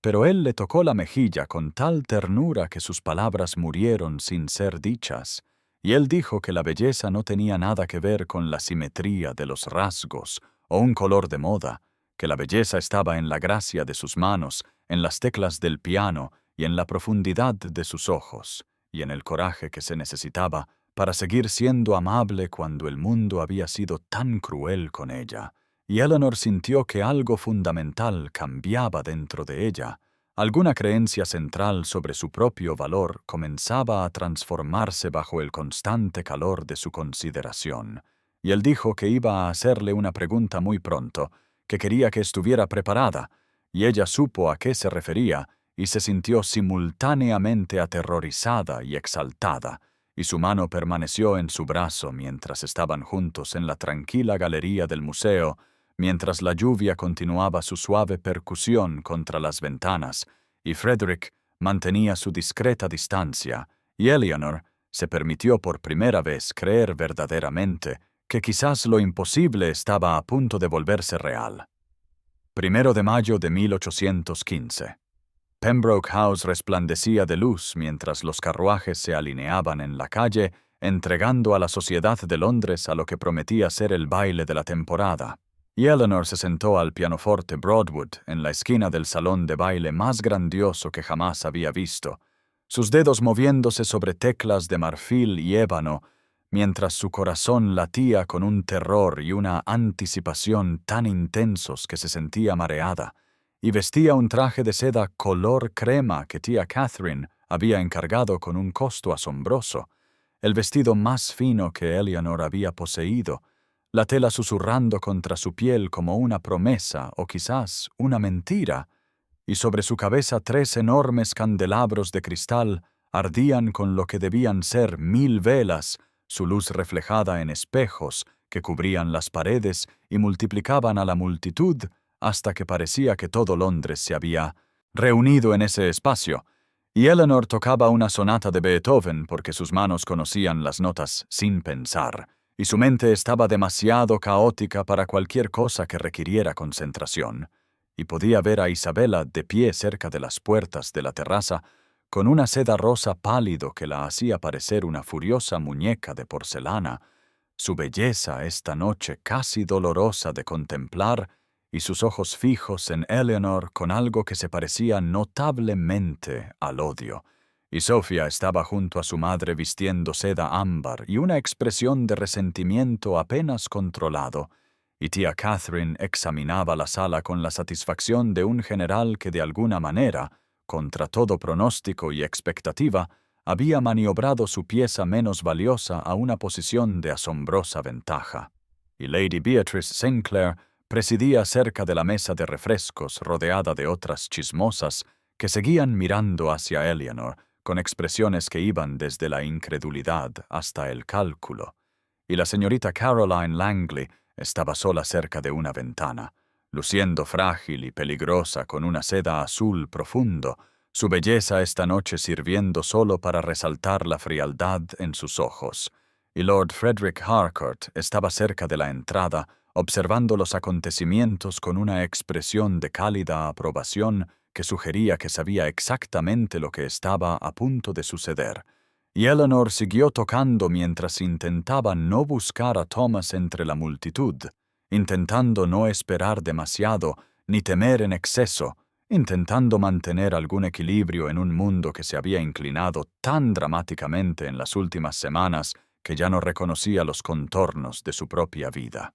Pero él le tocó la mejilla con tal ternura que sus palabras murieron sin ser dichas, y él dijo que la belleza no tenía nada que ver con la simetría de los rasgos o un color de moda, que la belleza estaba en la gracia de sus manos, en las teclas del piano y en la profundidad de sus ojos, y en el coraje que se necesitaba para seguir siendo amable cuando el mundo había sido tan cruel con ella. Y Eleanor sintió que algo fundamental cambiaba dentro de ella. Alguna creencia central sobre su propio valor comenzaba a transformarse bajo el constante calor de su consideración. Y él dijo que iba a hacerle una pregunta muy pronto, que quería que estuviera preparada, y ella supo a qué se refería y se sintió simultáneamente aterrorizada y exaltada, y su mano permaneció en su brazo mientras estaban juntos en la tranquila galería del museo, mientras la lluvia continuaba su suave percusión contra las ventanas, y Frederick mantenía su discreta distancia, y Eleanor se permitió por primera vez creer verdaderamente que quizás lo imposible estaba a punto de volverse real. 1 de mayo de 1815. Pembroke House resplandecía de luz mientras los carruajes se alineaban en la calle, entregando a la sociedad de Londres a lo que prometía ser el baile de la temporada. Y Eleanor se sentó al pianoforte Broadwood en la esquina del salón de baile más grandioso que jamás había visto, sus dedos moviéndose sobre teclas de marfil y ébano, mientras su corazón latía con un terror y una anticipación tan intensos que se sentía mareada, y vestía un traje de seda color crema que tía Catherine había encargado con un costo asombroso, el vestido más fino que Eleanor había poseído, la tela susurrando contra su piel como una promesa o quizás una mentira, y sobre su cabeza 3 enormes candelabros de cristal ardían con lo que debían ser 1000 velas, su luz reflejada en espejos que cubrían las paredes y multiplicaban a la multitud hasta que parecía que todo Londres se había reunido en ese espacio, y Eleanor tocaba una sonata de Beethoven porque sus manos conocían las notas sin pensar, y su mente estaba demasiado caótica para cualquier cosa que requiriera concentración, y podía ver a Isabella de pie cerca de las puertas de la terraza, con una seda rosa pálido que la hacía parecer una furiosa muñeca de porcelana, su belleza esta noche casi dolorosa de contemplar, y sus ojos fijos en Eleanor con algo que se parecía notablemente al odio. Y Sofía estaba junto a su madre vistiendo seda ámbar y una expresión de resentimiento apenas controlado, y tía Catherine examinaba la sala con la satisfacción de un general que de alguna manera, contra todo pronóstico y expectativa, había maniobrado su pieza menos valiosa a una posición de asombrosa ventaja. Y Lady Beatrice Sinclair presidía cerca de la mesa de refrescos rodeada de otras chismosas que seguían mirando hacia Eleanor con expresiones que iban desde la incredulidad hasta el cálculo. Y la señorita Caroline Langley estaba sola cerca de una ventana, luciendo frágil y peligrosa con una seda azul profundo, su belleza esta noche sirviendo solo para resaltar la frialdad en sus ojos. Y Lord Frederick Harcourt estaba cerca de la entrada, observando los acontecimientos con una expresión de cálida aprobación que sugería que sabía exactamente lo que estaba a punto de suceder. Y Eleanor siguió tocando mientras intentaba no buscar a Thomas entre la multitud, intentando no esperar demasiado ni temer en exceso, intentando mantener algún equilibrio en un mundo que se había inclinado tan dramáticamente en las últimas semanas que ya no reconocía los contornos de su propia vida.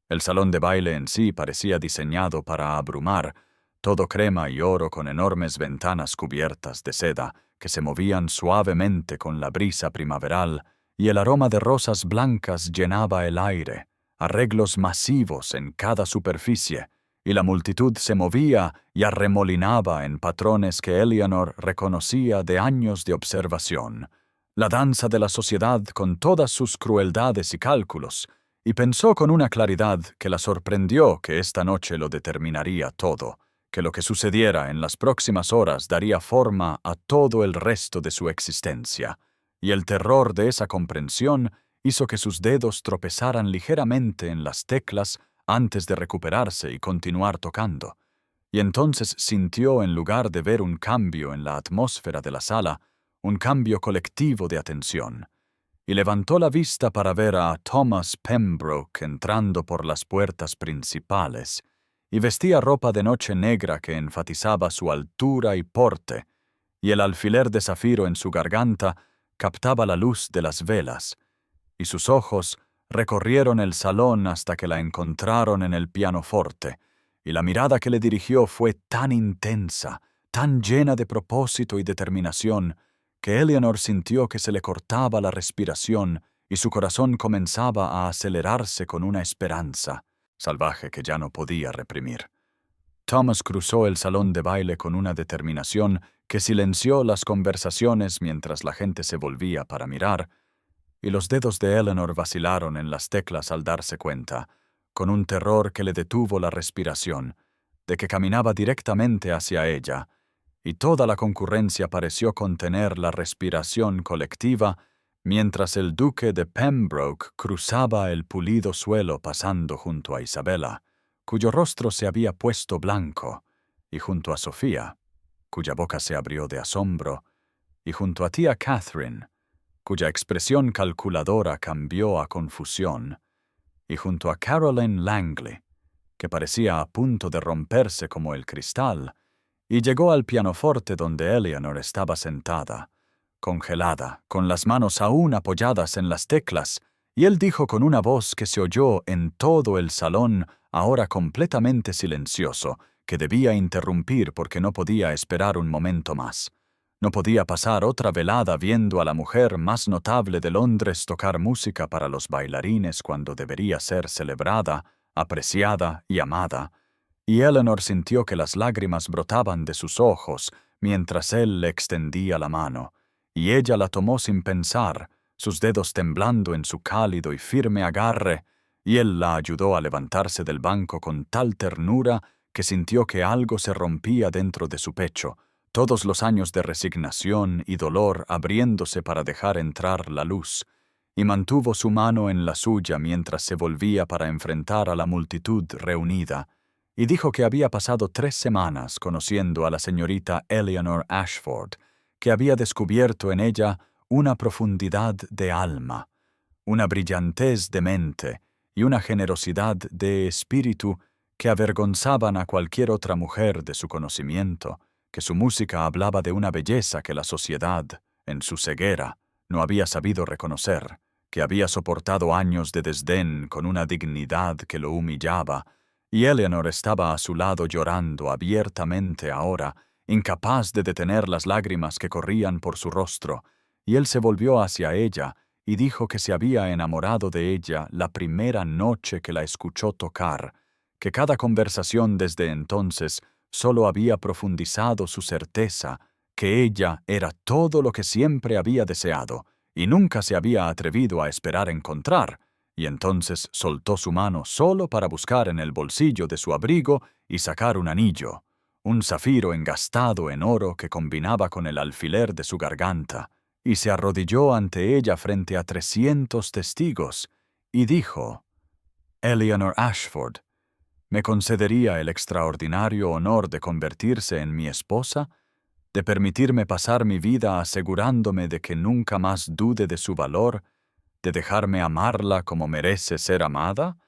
El salón de baile en sí parecía diseñado para abrumar, todo crema y oro con enormes ventanas cubiertas de seda que se movían suavemente con la brisa primaveral, y el aroma de rosas blancas llenaba el aire, arreglos masivos en cada superficie, y la multitud se movía y arremolinaba en patrones que Eleanor reconocía de años de observación, la danza de la sociedad con todas sus crueldades y cálculos, y pensó con una claridad que la sorprendió que esta noche lo determinaría todo, que lo que sucediera en las próximas horas daría forma a todo el resto de su existencia, y el terror de esa comprensión hizo que sus dedos tropezaran ligeramente en las teclas antes de recuperarse y continuar tocando, y entonces sintió, en lugar de ver un cambio en la atmósfera de la sala, un cambio colectivo de atención, y levantó la vista para ver a Thomas Pembroke entrando por las puertas principales, y vestía ropa de noche negra que enfatizaba su altura y porte, y el alfiler de zafiro en su garganta captaba la luz de las velas, y sus ojos recorrieron el salón hasta que la encontraron en el pianoforte, y la mirada que le dirigió fue tan intensa, tan llena de propósito y determinación, que Eleanor sintió que se le cortaba la respiración y su corazón comenzaba a acelerarse con una esperanza salvaje que ya no podía reprimir. Thomas cruzó el salón de baile con una determinación que silenció las conversaciones mientras la gente se volvía para mirar, y los dedos de Eleanor vacilaron en las teclas al darse cuenta, con un terror que le detuvo la respiración, de que caminaba directamente hacia ella, y toda la concurrencia pareció contener la respiración colectiva mientras el duque de Pembroke cruzaba el pulido suelo pasando junto a Isabella, cuyo rostro se había puesto blanco, y junto a Sofía, cuya boca se abrió de asombro, y junto a tía Catherine, cuya expresión calculadora cambió a confusión, y junto a Caroline Langley, que parecía a punto de romperse como el cristal, y llegó al pianoforte donde Eleanor estaba sentada, congelada, con las manos aún apoyadas en las teclas, y él dijo con una voz que se oyó en todo el salón, ahora completamente silencioso, que debía interrumpir porque no podía esperar un momento más. No podía pasar otra velada viendo a la mujer más notable de Londres tocar música para los bailarines cuando debería ser celebrada, apreciada y amada, y Eleanor sintió que las lágrimas brotaban de sus ojos mientras él le extendía la mano, y ella la tomó sin pensar, sus dedos temblando en su cálido y firme agarre, y él la ayudó a levantarse del banco con tal ternura que sintió que algo se rompía dentro de su pecho, todos los años de resignación y dolor abriéndose para dejar entrar la luz, y mantuvo su mano en la suya mientras se volvía para enfrentar a la multitud reunida, y dijo que había pasado 3 semanas conociendo a la señorita Eleanor Ashford, que había descubierto en ella una profundidad de alma, una brillantez de mente y una generosidad de espíritu que avergonzaban a cualquier otra mujer de su conocimiento, que su música hablaba de una belleza que la sociedad, en su ceguera, no había sabido reconocer, que había soportado años de desdén con una dignidad que lo humillaba, y Eleanor estaba a su lado llorando abiertamente ahora, incapaz de detener las lágrimas que corrían por su rostro, y él se volvió hacia ella y dijo que se había enamorado de ella la primera noche que la escuchó tocar, que cada conversación desde entonces solo había profundizado su certeza que ella era todo lo que siempre había deseado y nunca se había atrevido a esperar encontrar, y entonces soltó su mano solo para buscar en el bolsillo de su abrigo y sacar un anillo, un zafiro engastado en oro que combinaba con el alfiler de su garganta, y se arrodilló ante ella frente a 300 testigos, y dijo: «Eleanor Ashford, ¿me concedería el extraordinario honor de convertirse en mi esposa? ¿De permitirme pasar mi vida asegurándome de que nunca más dude de su valor? ¿De dejarme amarla como merece ser amada?»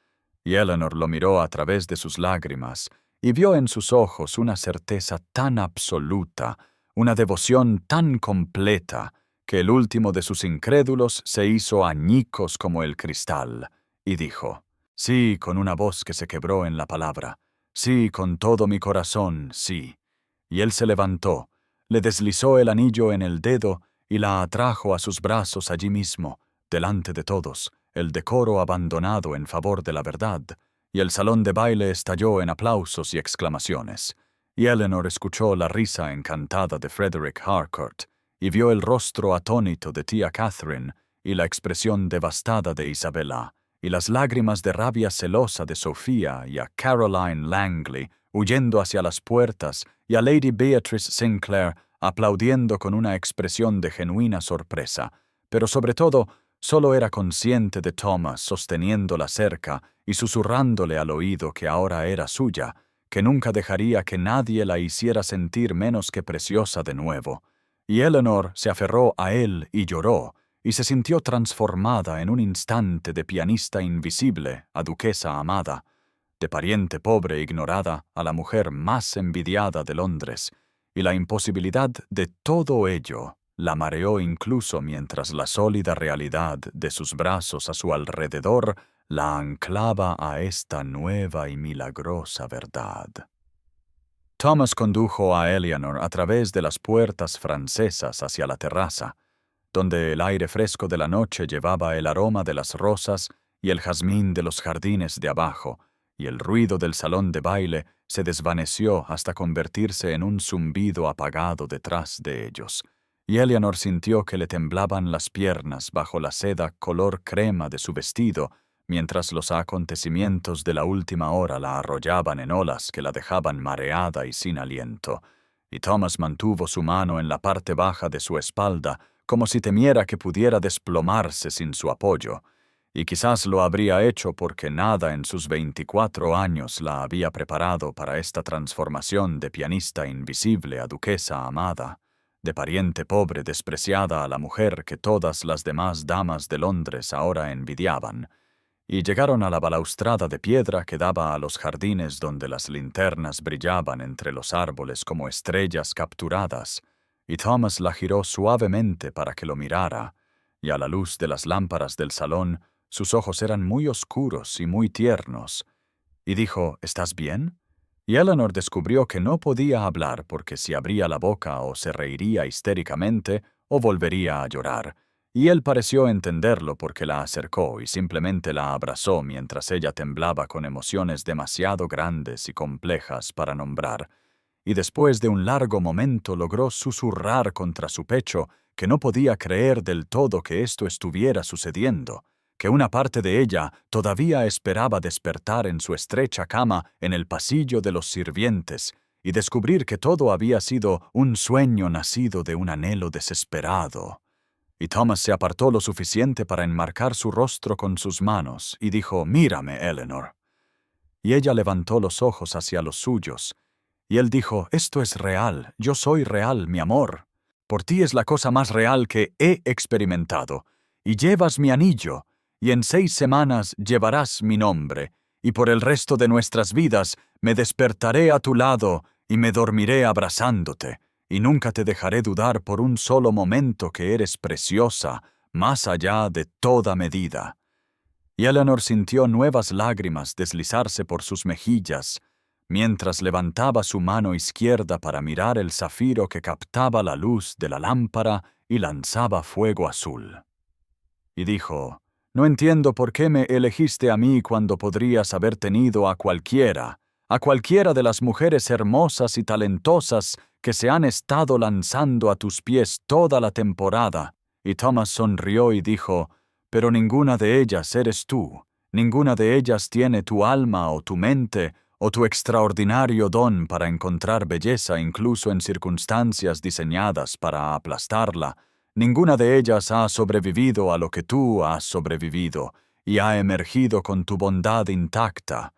Y Eleanor lo miró a través de sus lágrimas, y vio en sus ojos una certeza tan absoluta, una devoción tan completa, que el último de sus incrédulos se hizo añicos como el cristal, y dijo: «Sí», con una voz que se quebró en la palabra, «sí, con todo mi corazón, sí». Y él se levantó, le deslizó el anillo en el dedo y la atrajo a sus brazos allí mismo, delante de todos, el decoro abandonado en favor de la verdad, y el salón de baile estalló en aplausos y exclamaciones. Y Eleanor escuchó la risa encantada de Frederick Harcourt, y vio el rostro atónito de tía Catherine y la expresión devastada de Isabella, y las lágrimas de rabia celosa de Sofía, y a Caroline Langley huyendo hacia las puertas, y a Lady Beatrice Sinclair aplaudiendo con una expresión de genuina sorpresa, pero sobre todo solo era consciente de Thomas sosteniéndola cerca y susurrándole al oído que ahora era suya, que nunca dejaría que nadie la hiciera sentir menos que preciosa de nuevo. Y Eleanor se aferró a él y lloró, y se sintió transformada en un instante de pianista invisible a duquesa amada. de pariente pobre e ignorada a la mujer más envidiada de Londres, y la imposibilidad de todo ello la mareó incluso mientras la sólida realidad de sus brazos a su alrededor la anclaba a esta nueva y milagrosa verdad. Thomas condujo a Eleanor a través de las puertas francesas hacia la terraza, donde el aire fresco de la noche llevaba el aroma de las rosas y el jazmín de los jardines de abajo, y el ruido del salón de baile se desvaneció hasta convertirse en un zumbido apagado detrás de ellos, y Eleanor sintió que le temblaban las piernas bajo la seda color crema de su vestido, mientras los acontecimientos de la última hora la arrollaban en olas que la dejaban mareada y sin aliento, y Thomas mantuvo su mano en la parte baja de su espalda, como si temiera que pudiera desplomarse sin su apoyo, y quizás lo habría hecho porque nada en sus 24 años la había preparado para esta transformación de pianista invisible a duquesa amada, de pariente pobre despreciada a la mujer que todas las demás damas de Londres ahora envidiaban, y llegaron a la balaustrada de piedra que daba a los jardines donde las linternas brillaban entre los árboles como estrellas capturadas, y Thomas la giró suavemente para que lo mirara, y a la luz de las lámparas del salón sus ojos eran muy oscuros y muy tiernos, y dijo, ¿estás bien? Y Eleanor descubrió que no podía hablar porque si abría la boca o se reiría histéricamente o volvería a llorar, y él pareció entenderlo porque la acercó y simplemente la abrazó mientras ella temblaba con emociones demasiado grandes y complejas para nombrar, y después de un largo momento logró susurrar contra su pecho que no podía creer del todo que esto estuviera sucediendo, que una parte de ella todavía esperaba despertar en su estrecha cama en el pasillo de los sirvientes y descubrir que todo había sido un sueño nacido de un anhelo desesperado. Y Thomas se apartó lo suficiente para enmarcar su rostro con sus manos y dijo, «Mírame, Eleanor». Y ella levantó los ojos hacia los suyos, y él dijo, «Esto es real, yo soy real, mi amor. Por ti es la cosa más real que he experimentado, y llevas mi anillo, y en 6 semanas llevarás mi nombre, y por el resto de nuestras vidas me despertaré a tu lado y me dormiré abrazándote, y nunca te dejaré dudar por un solo momento que eres preciosa, más allá de toda medida». Y Eleanor sintió nuevas lágrimas deslizarse por sus mejillas, mientras levantaba su mano izquierda para mirar el zafiro que captaba la luz de la lámpara y lanzaba fuego azul. Y dijo, «No entiendo por qué me elegiste a mí cuando podrías haber tenido a cualquiera de las mujeres hermosas y talentosas que se han estado lanzando a tus pies toda la temporada». Y Thomas sonrió y dijo, «Pero ninguna de ellas eres tú, ninguna de ellas tiene tu alma o tu mente o tu extraordinario don para encontrar belleza incluso en circunstancias diseñadas para aplastarla. Ninguna de ellas ha sobrevivido a lo que tú has sobrevivido y ha emergido con tu bondad intacta.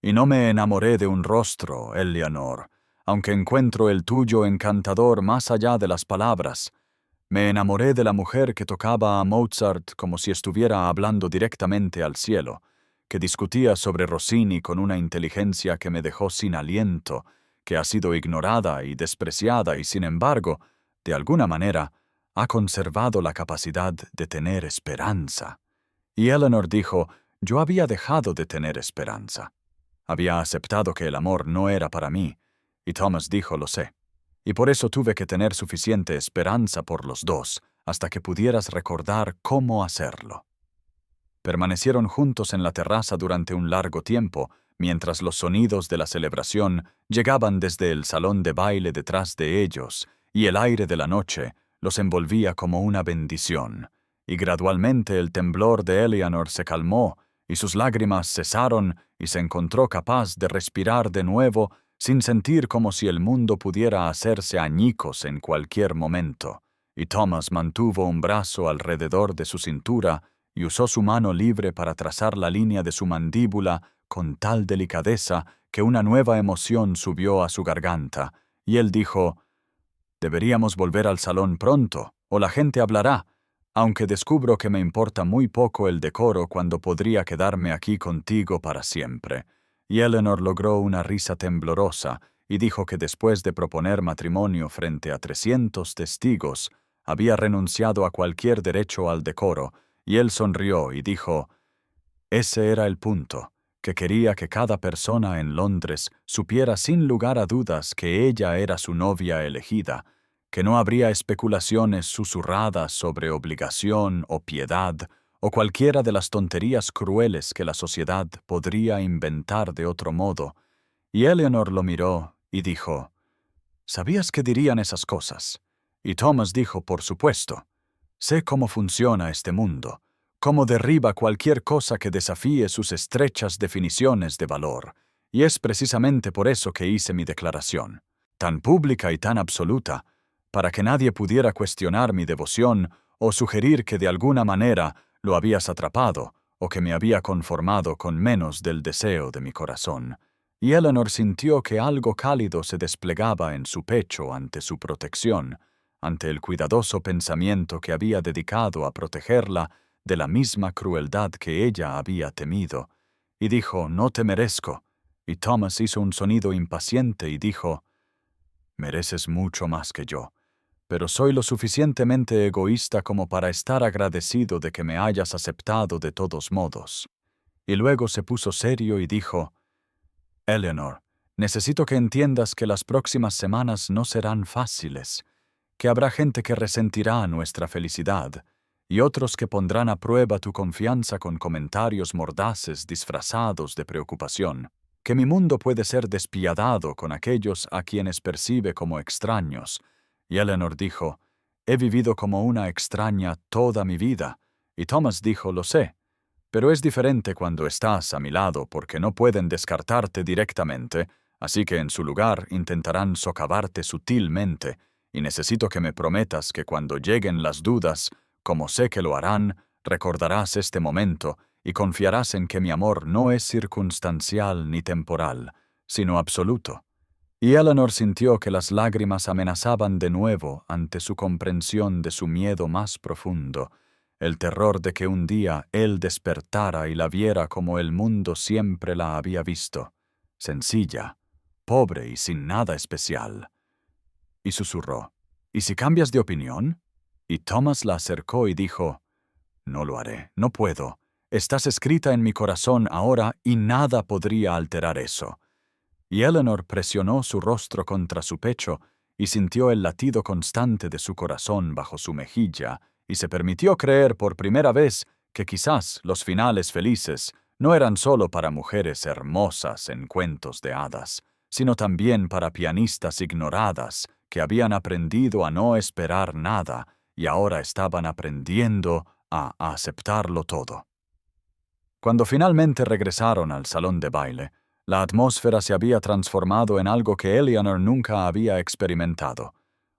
Y no me enamoré de un rostro, Eleanor, aunque encuentro el tuyo encantador más allá de las palabras. Me enamoré de la mujer que tocaba a Mozart como si estuviera hablando directamente al cielo, que discutía sobre Rossini con una inteligencia que me dejó sin aliento, que ha sido ignorada y despreciada y, sin embargo, de alguna manera, ha conservado la capacidad de tener esperanza». Y Eleanor dijo, «Yo había dejado de tener esperanza. Había aceptado que el amor no era para mí». Y Thomas dijo, «Lo sé. Y por eso tuve que tener suficiente esperanza por los dos, hasta que pudieras recordar cómo hacerlo». Permanecieron juntos en la terraza durante un largo tiempo, mientras los sonidos de la celebración llegaban desde el salón de baile detrás de ellos, y el aire de la noche los envolvía como una bendición, y gradualmente el temblor de Eleanor se calmó, y sus lágrimas cesaron, y se encontró capaz de respirar de nuevo sin sentir como si el mundo pudiera hacerse añicos en cualquier momento. Y Thomas mantuvo un brazo alrededor de su cintura y usó su mano libre para trazar la línea de su mandíbula con tal delicadeza que una nueva emoción subió a su garganta, y él dijo, «Deberíamos volver al salón pronto, o la gente hablará, aunque descubro que me importa muy poco el decoro cuando podría quedarme aquí contigo para siempre». y Eleanor logró una risa temblorosa y dijo que después de proponer matrimonio frente a 300 testigos, había renunciado a cualquier derecho al decoro, y él sonrió y dijo: ese era el punto, que quería que cada persona en Londres supiera sin lugar a dudas que ella era su novia elegida, que no habría especulaciones susurradas sobre obligación o piedad, o cualquiera de las tonterías crueles que la sociedad podría inventar de otro modo. Y Eleanor lo miró y dijo: ¿sabías que dirían esas cosas? Y Thomas dijo: por supuesto. Sé cómo funciona este mundo, cómo derriba cualquier cosa que desafíe sus estrechas definiciones de valor, y es precisamente por eso que hice mi declaración, tan pública y tan absoluta, para que nadie pudiera cuestionar mi devoción o sugerir que de alguna manera lo habías atrapado o que me había conformado con menos del deseo de mi corazón. Y Eleanor sintió que algo cálido se desplegaba en su pecho ante su protección, ante el cuidadoso pensamiento que había dedicado a protegerla de la misma crueldad que ella había temido, y dijo: no te merezco. Y Thomas hizo un sonido impaciente y dijo: mereces mucho más que yo, pero soy lo suficientemente egoísta como para estar agradecido de que me hayas aceptado de todos modos. Y luego se puso serio y dijo: Eleanor, necesito que entiendas que las próximas semanas no serán fáciles, que habrá gente que resentirá nuestra felicidad y otros que pondrán a prueba tu confianza con comentarios mordaces disfrazados de preocupación, que mi mundo puede ser despiadado con aquellos a quienes percibe como extraños. Y Eleanor dijo: he vivido como una extraña toda mi vida. Y Thomas dijo: lo sé. Pero es diferente cuando estás a mi lado porque no pueden descartarte directamente, así que en su lugar intentarán socavarte sutilmente, y necesito que me prometas que cuando lleguen las dudas, como sé que lo harán, recordarás este momento y confiarás en que mi amor no es circunstancial ni temporal, sino absoluto. Y Eleanor sintió que las lágrimas amenazaban de nuevo ante su comprensión de su miedo más profundo, el terror de que un día él despertara y la viera como el mundo siempre la había visto, sencilla, pobre y sin nada especial. Y susurró: ¿y si cambias de opinión? Y Thomas la acercó y dijo: no lo haré, no puedo. Estás escrita en mi corazón ahora y nada podría alterar eso. Y Eleanor presionó su rostro contra su pecho y sintió el latido constante de su corazón bajo su mejilla, y se permitió creer por primera vez que quizás los finales felices no eran solo para mujeres hermosas en cuentos de hadas, sino también para pianistas ignoradas que habían aprendido a no esperar nada y ahora estaban aprendiendo a aceptarlo todo. Cuando finalmente regresaron al salón de baile, la atmósfera se había transformado en algo que Eleanor nunca había experimentado.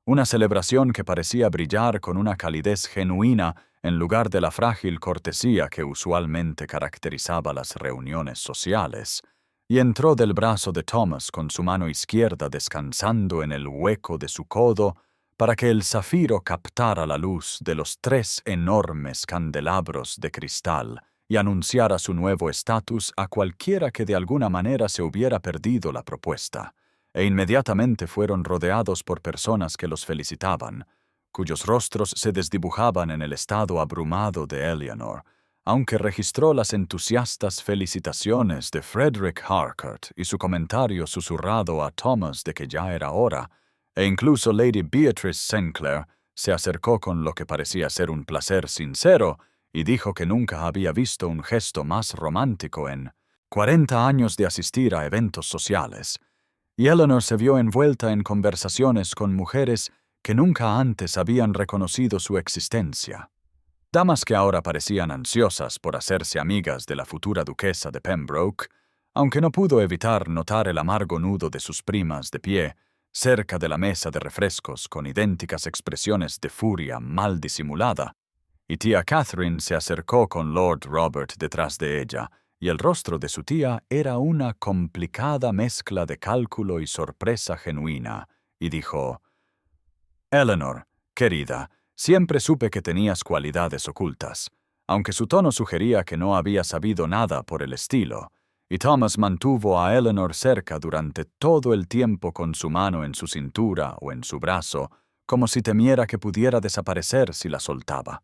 Una celebración que parecía brillar con una calidez genuina en lugar de la frágil cortesía que usualmente caracterizaba las reuniones sociales. Y entró del brazo de Thomas con su mano izquierda descansando en el hueco de su codo para que el zafiro captara la luz de los 3 enormes candelabros de cristal y anunciara su nuevo estatus a cualquiera que de alguna manera se hubiera perdido la propuesta, e inmediatamente fueron rodeados por personas que los felicitaban, cuyos rostros se desdibujaban en el estado abrumado de Eleanor, aunque registró las entusiastas felicitaciones de Frederick Harcourt y su comentario susurrado a Thomas de que ya era hora, e incluso Lady Beatrice St. Clair se acercó con lo que parecía ser un placer sincero y dijo que nunca había visto un gesto más romántico en 40 años de asistir a eventos sociales, y Eleanor se vio envuelta en conversaciones con mujeres que nunca antes habían reconocido su existencia. Damas que ahora parecían ansiosas por hacerse amigas de la futura duquesa de Pembroke, aunque no pudo evitar notar el amargo nudo de sus primas de pie, cerca de la mesa de refrescos con idénticas expresiones de furia mal disimulada, y tía Catherine se acercó con Lord Robert detrás de ella, y el rostro de su tía era una complicada mezcla de cálculo y sorpresa genuina, y dijo: Eleanor, querida, siempre supe que tenías cualidades ocultas, aunque su tono sugería que no había sabido nada por el estilo, y Thomas mantuvo a Eleanor cerca durante todo el tiempo con su mano en su cintura o en su brazo, como si temiera que pudiera desaparecer si la soltaba.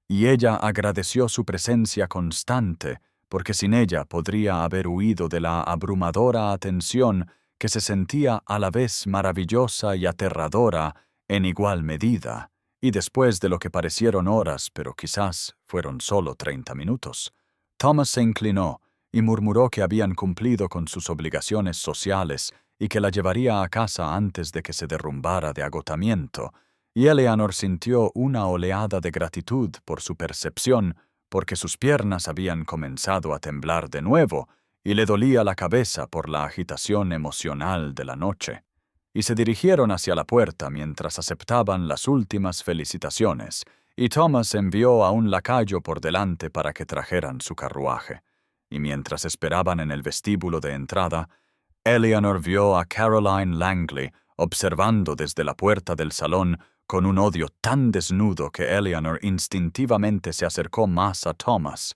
Y ella agradeció su presencia constante, porque sin ella podría haber huido de la abrumadora atención que se sentía a la vez maravillosa y aterradora en igual medida, y después de lo que parecieron horas, pero quizás fueron solo 30 minutos. Thomas se inclinó y murmuró que habían cumplido con sus obligaciones sociales y que la llevaría a casa antes de que se derrumbara de agotamiento, y Eleanor sintió una oleada de gratitud por su percepción, porque sus piernas habían comenzado a temblar de nuevo y le dolía la cabeza por la agitación emocional de la noche. Y se dirigieron hacia la puerta mientras aceptaban las últimas felicitaciones, y Thomas envió a un lacayo por delante para que trajeran su carruaje. Y mientras esperaban en el vestíbulo de entrada, Eleanor vio a Caroline Langley observando desde la puerta del salón con un odio tan desnudo que Eleanor instintivamente se acercó más a Thomas,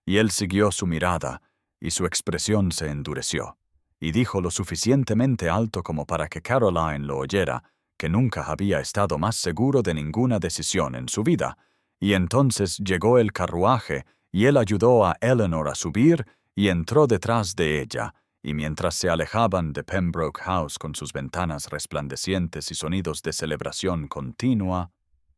y él siguió su mirada, y su expresión se endureció, y dijo lo suficientemente alto como para que Caroline lo oyera, que nunca había estado más seguro de ninguna decisión en su vida, y entonces llegó el carruaje, y él ayudó a Eleanor a subir y entró detrás de ella, y mientras se alejaban de Pembroke House con sus ventanas resplandecientes y sonidos de celebración continua,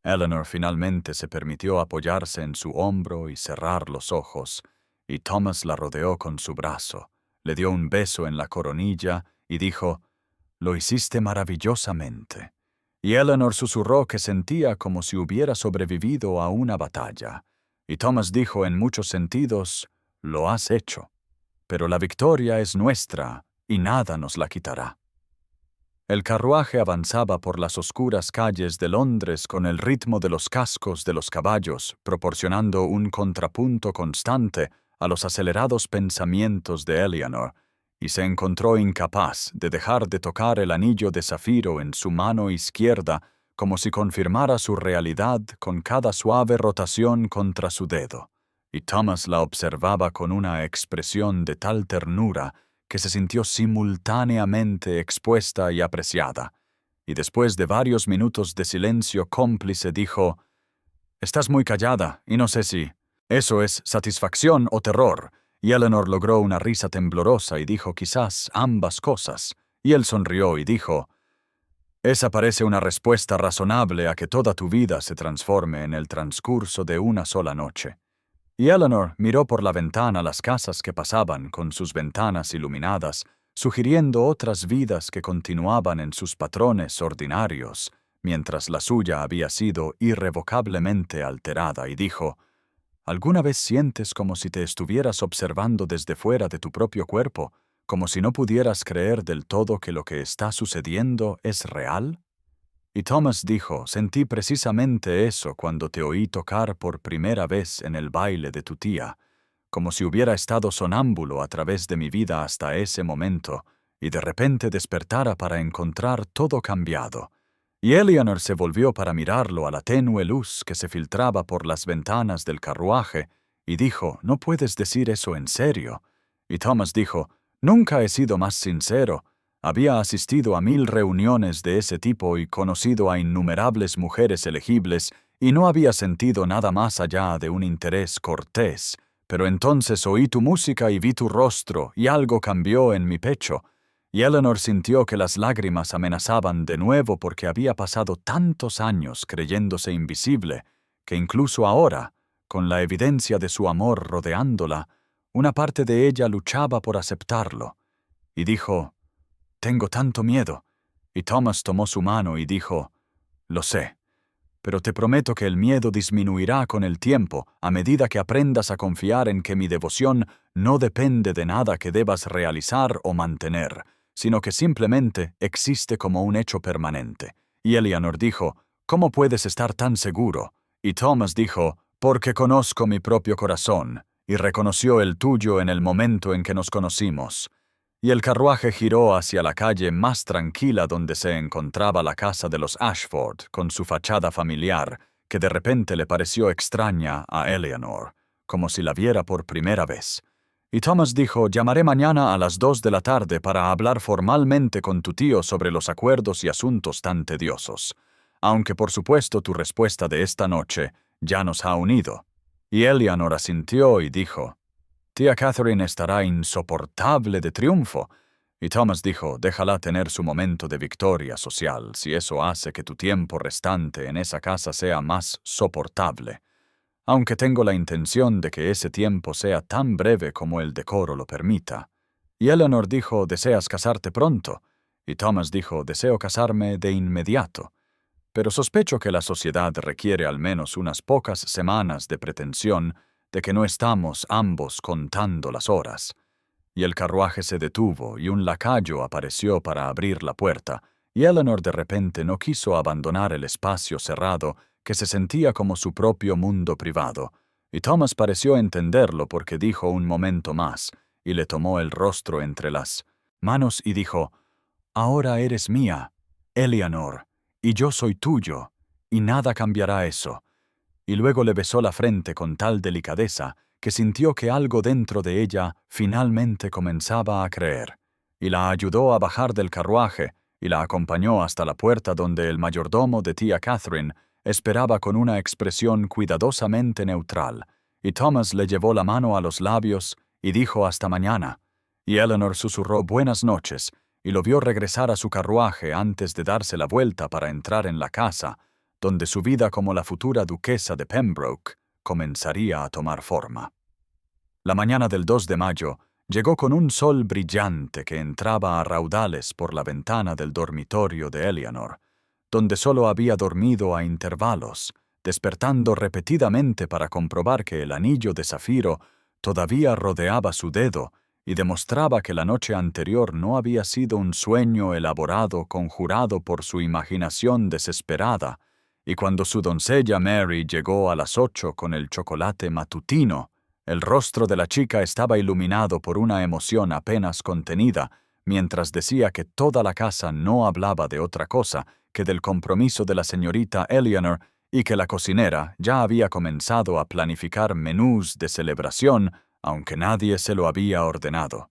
Eleanor finalmente se permitió apoyarse en su hombro y cerrar los ojos, y Thomas la rodeó con su brazo, le dio un beso en la coronilla y dijo: «Lo hiciste maravillosamente». Y Eleanor susurró que sentía como si hubiera sobrevivido a una batalla, y Thomas dijo en muchos sentidos: «Lo has hecho. Pero la victoria es nuestra y nada nos la quitará». El carruaje avanzaba por las oscuras calles de Londres con el ritmo de los cascos de los caballos, proporcionando un contrapunto constante a los acelerados pensamientos de Eleanor, y se encontró incapaz de dejar de tocar el anillo de zafiro en su mano izquierda como si confirmara su realidad con cada suave rotación contra su dedo. Y Thomas la observaba con una expresión de tal ternura que se sintió simultáneamente expuesta y apreciada, y después de varios minutos de silencio cómplice dijo: «Estás muy callada, y no sé si eso es satisfacción o terror». Y Eleanor logró una risa temblorosa y dijo quizás ambas cosas, y él sonrió y dijo: «Esa parece una respuesta razonable a que toda tu vida se transforme en el transcurso de una sola noche». Y Eleanor miró por la ventana las casas que pasaban con sus ventanas iluminadas, sugiriendo otras vidas que continuaban en sus patrones ordinarios, mientras la suya había sido irrevocablemente alterada, y dijo: «¿Alguna vez sientes como si te estuvieras observando desde fuera de tu propio cuerpo, como si no pudieras creer del todo que lo que está sucediendo es real?» Y Thomas dijo: «Sentí precisamente eso cuando te oí tocar por primera vez en el baile de tu tía, como si hubiera estado sonámbulo a través de mi vida hasta ese momento, y de repente despertara para encontrar todo cambiado». Y Eleanor se volvió para mirarlo a la tenue luz que se filtraba por las ventanas del carruaje, y dijo: «No puedes decir eso en serio». Y Thomas dijo: «Nunca he sido más sincero. Había asistido a 1000 reuniones de ese tipo y conocido a innumerables mujeres elegibles, y no había sentido nada más allá de un interés cortés. Pero entonces oí tu música y vi tu rostro, y algo cambió en mi pecho». Y Eleanor sintió que las lágrimas amenazaban de nuevo porque había pasado tantos años creyéndose invisible, que incluso ahora, con la evidencia de su amor rodeándola, una parte de ella luchaba por aceptarlo. Y dijo: «Tengo tanto miedo». Y Thomas tomó su mano y dijo: «Lo sé, pero te prometo que el miedo disminuirá con el tiempo a medida que aprendas a confiar en que mi devoción no depende de nada que debas realizar o mantener, sino que simplemente existe como un hecho permanente». Y Eleanor dijo: «¿Cómo puedes estar tan seguro?» Y Thomas dijo: «Porque conozco mi propio corazón, y reconoció el tuyo en el momento en que nos conocimos». Y el carruaje giró hacia la calle más tranquila donde se encontraba la casa de los Ashford, con su fachada familiar, que de repente le pareció extraña a Eleanor, como si la viera por primera vez. Y Thomas dijo, llamaré mañana a las 2 de la tarde para hablar formalmente con tu tío sobre los acuerdos y asuntos tan tediosos, aunque por supuesto tu respuesta de esta noche ya nos ha unido. Y Eleanor asintió y dijo, tía Catherine estará insoportable de triunfo. Y Thomas dijo, déjala tener su momento de victoria social, si eso hace que tu tiempo restante en esa casa sea más soportable, aunque tengo la intención de que ese tiempo sea tan breve como el decoro lo permita. Y Eleanor dijo, ¿deseas casarte pronto? Y Thomas dijo, deseo casarme de inmediato, pero sospecho que la sociedad requiere al menos unas pocas semanas de pretensión de que no estamos ambos contando las horas. Y el carruaje se detuvo y un lacayo apareció para abrir la puerta, y Eleanor de repente no quiso abandonar el espacio cerrado que se sentía como su propio mundo privado, y Thomas pareció entenderlo porque dijo un momento más, y le tomó el rostro entre las manos y dijo, «Ahora eres mía, Eleanor, y yo soy tuyo, y nada cambiará eso». Y luego le besó la frente con tal delicadeza que sintió que algo dentro de ella finalmente comenzaba a creer, y la ayudó a bajar del carruaje y la acompañó hasta la puerta donde el mayordomo de tía Catherine esperaba con una expresión cuidadosamente neutral, y Thomas le llevó la mano a los labios y dijo hasta mañana, y Eleanor susurró buenas noches y lo vio regresar a su carruaje antes de darse la vuelta para entrar en la casa, donde su vida como la futura duquesa de Pembroke comenzaría a tomar forma. La mañana del 2 de mayo llegó con un sol brillante que entraba a raudales por la ventana del dormitorio de Eleanor, donde solo había dormido a intervalos, despertando repetidamente para comprobar que el anillo de zafiro todavía rodeaba su dedo y demostraba que la noche anterior no había sido un sueño elaborado conjurado por su imaginación desesperada, y cuando su doncella Mary llegó a las 8 con el chocolate matutino, el rostro de la chica estaba iluminado por una emoción apenas contenida, mientras decía que toda la casa no hablaba de otra cosa que del compromiso de la señorita Eleanor y que la cocinera ya había comenzado a planificar menús de celebración, aunque nadie se lo había ordenado.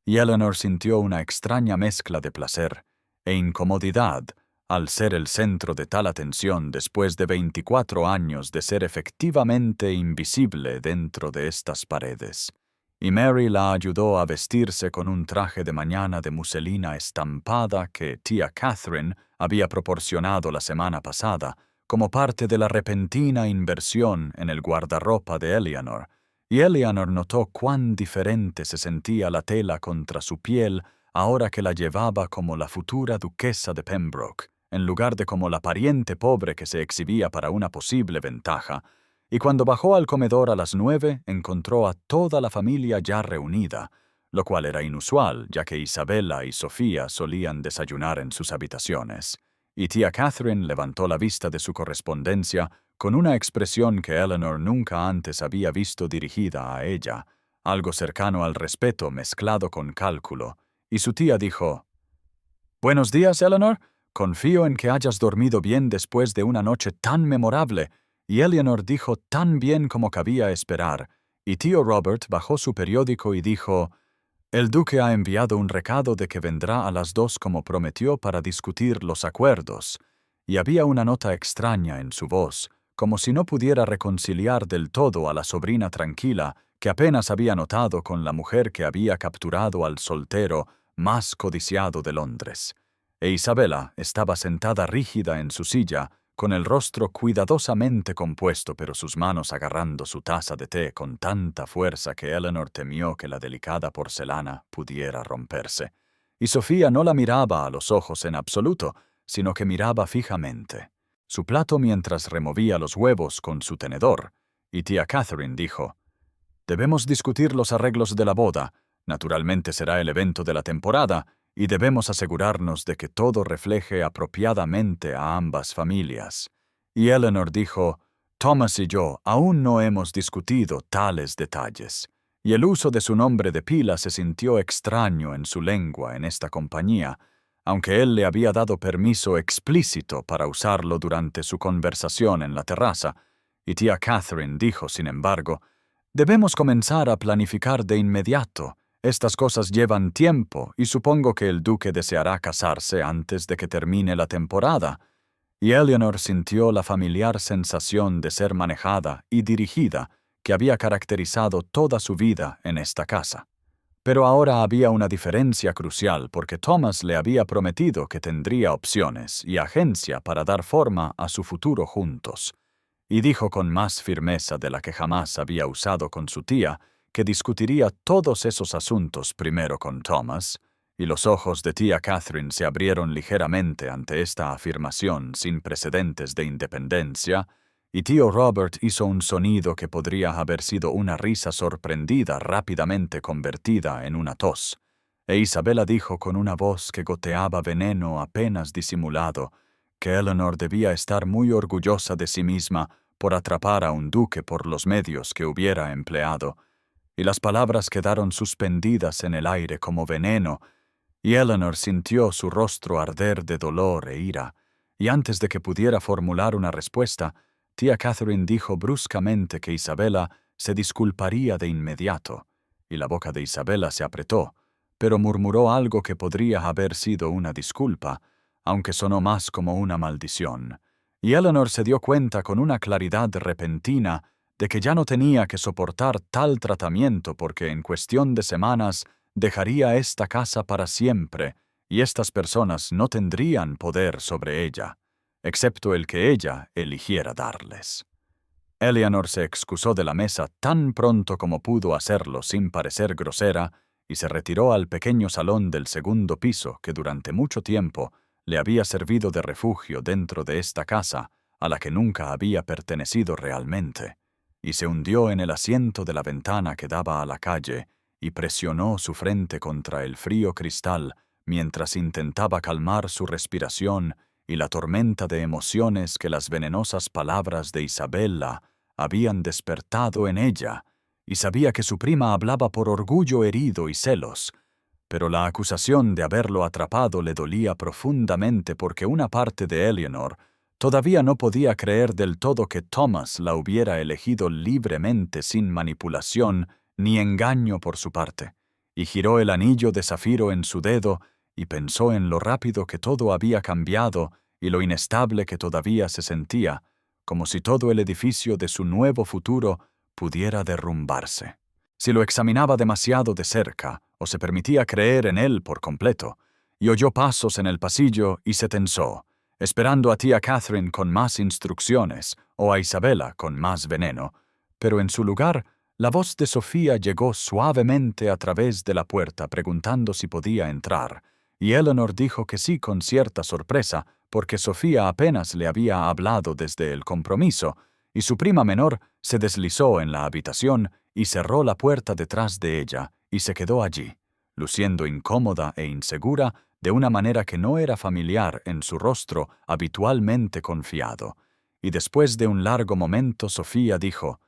Y Eleanor sintió una extraña mezcla de placer e incomodidad al ser el centro de tal atención después de 24 años de ser efectivamente invisible dentro de estas paredes. Y Mary la ayudó a vestirse con un traje de mañana de muselina estampada que tía Catherine había proporcionado la semana pasada, como parte de la repentina inversión en el guardarropa de Eleanor, y Eleanor notó cuán diferente se sentía la tela contra su piel ahora que la llevaba como la futura duquesa de Pembroke, en lugar de como la pariente pobre que se exhibía para una posible ventaja, y cuando bajó al comedor a las 9 encontró a toda la familia ya reunida, lo cual era inusual, ya que Isabella y Sofía solían desayunar en sus habitaciones. Y tía Catherine levantó la vista de su correspondencia con una expresión que Eleanor nunca antes había visto dirigida a ella, algo cercano al respeto mezclado con cálculo, y su tía dijo, «Buenos días, Eleanor. Confío en que hayas dormido bien después de una noche tan memorable», y Eleanor dijo tan bien como cabía esperar, y tío Robert bajó su periódico y dijo, «El duque ha enviado un recado de que vendrá a las 2 como prometió para discutir los acuerdos», y había una nota extraña en su voz, como si no pudiera reconciliar del todo a la sobrina tranquila que apenas había notado con la mujer que había capturado al soltero más codiciado de Londres. E Isabella estaba sentada rígida en su silla, con el rostro cuidadosamente compuesto pero sus manos agarrando su taza de té con tanta fuerza que Eleanor temió que la delicada porcelana pudiera romperse. Y Sofía no la miraba a los ojos en absoluto, sino que miraba fijamente su plato mientras removía los huevos con su tenedor, y tía Catherine dijo, «Debemos discutir los arreglos de la boda, naturalmente será el evento de la temporada, y debemos asegurarnos de que todo refleje apropiadamente a ambas familias». Y Eleanor dijo, «Thomas y yo aún no hemos discutido tales detalles», y el uso de su nombre de pila se sintió extraño en su lengua en esta compañía, aunque él le había dado permiso explícito para usarlo durante su conversación en la terraza, y tía Catherine dijo, sin embargo, Debemos comenzar a planificar de inmediato. Estas cosas llevan tiempo y supongo que el duque deseará casarse antes de que termine la temporada. Y Eleanor sintió la familiar sensación de ser manejada y dirigida que había caracterizado toda su vida en esta casa. Pero ahora había una diferencia crucial porque Thomas le había prometido que tendría opciones y agencia para dar forma a su futuro juntos. Y dijo con más firmeza de la que jamás había usado con su tía que discutiría todos esos asuntos primero con Thomas, y los ojos de tía Catherine se abrieron ligeramente ante esta afirmación sin precedentes de independencia, y tío Robert hizo un sonido que podría haber sido una risa sorprendida rápidamente convertida en una tos, e Isabella dijo con una voz que goteaba veneno apenas disimulado que Eleanor debía estar muy orgullosa de sí misma por atrapar a un duque por los medios que hubiera empleado, y las palabras quedaron suspendidas en el aire como veneno, y Eleanor sintió su rostro arder de dolor e ira, y antes de que pudiera formular una respuesta, tía Catherine dijo bruscamente que Isabella se disculparía de inmediato, y la boca de Isabella se apretó, pero murmuró algo que podría haber sido una disculpa, aunque sonó más como una maldición. Y Eleanor se dio cuenta con una claridad repentina de que ya no tenía que soportar tal tratamiento porque en cuestión de semanas dejaría esta casa para siempre y estas personas no tendrían poder sobre ella, excepto el que ella eligiera darles. Eleanor se excusó de la mesa tan pronto como pudo hacerlo sin parecer grosera y se retiró al pequeño salón del segundo piso que durante mucho tiempo le había servido de refugio dentro de esta casa a la que nunca había pertenecido realmente, y se hundió en el asiento de la ventana que daba a la calle y presionó su frente contra el frío cristal mientras intentaba calmar su respiración y la tormenta de emociones que las venenosas palabras de Isabella habían despertado en ella, y sabía que su prima hablaba por orgullo herido y celos, pero la acusación de haberlo atrapado le dolía profundamente porque una parte de Eleanor todavía no podía creer del todo que Thomas la hubiera elegido libremente sin manipulación ni engaño por su parte, y giró el anillo de zafiro en su dedo y pensó en lo rápido que todo había cambiado y lo inestable que todavía se sentía, como si todo el edificio de su nuevo futuro pudiera derrumbarse. Si lo examinaba demasiado de cerca, o se permitía creer en él por completo, y oyó pasos en el pasillo y se tensó, esperando a tía Catherine con más instrucciones o a Isabella con más veneno, pero en su lugar, la voz de Sofía llegó suavemente a través de la puerta preguntando si podía entrar, y Eleanor dijo que sí con cierta sorpresa, porque Sofía apenas le había hablado desde el compromiso, y su prima menor se deslizó en la habitación y cerró la puerta detrás de ella y se quedó allí, luciendo incómoda e insegura de una manera que no era familiar en su rostro habitualmente confiado. Y después de un largo momento Sofía dijo: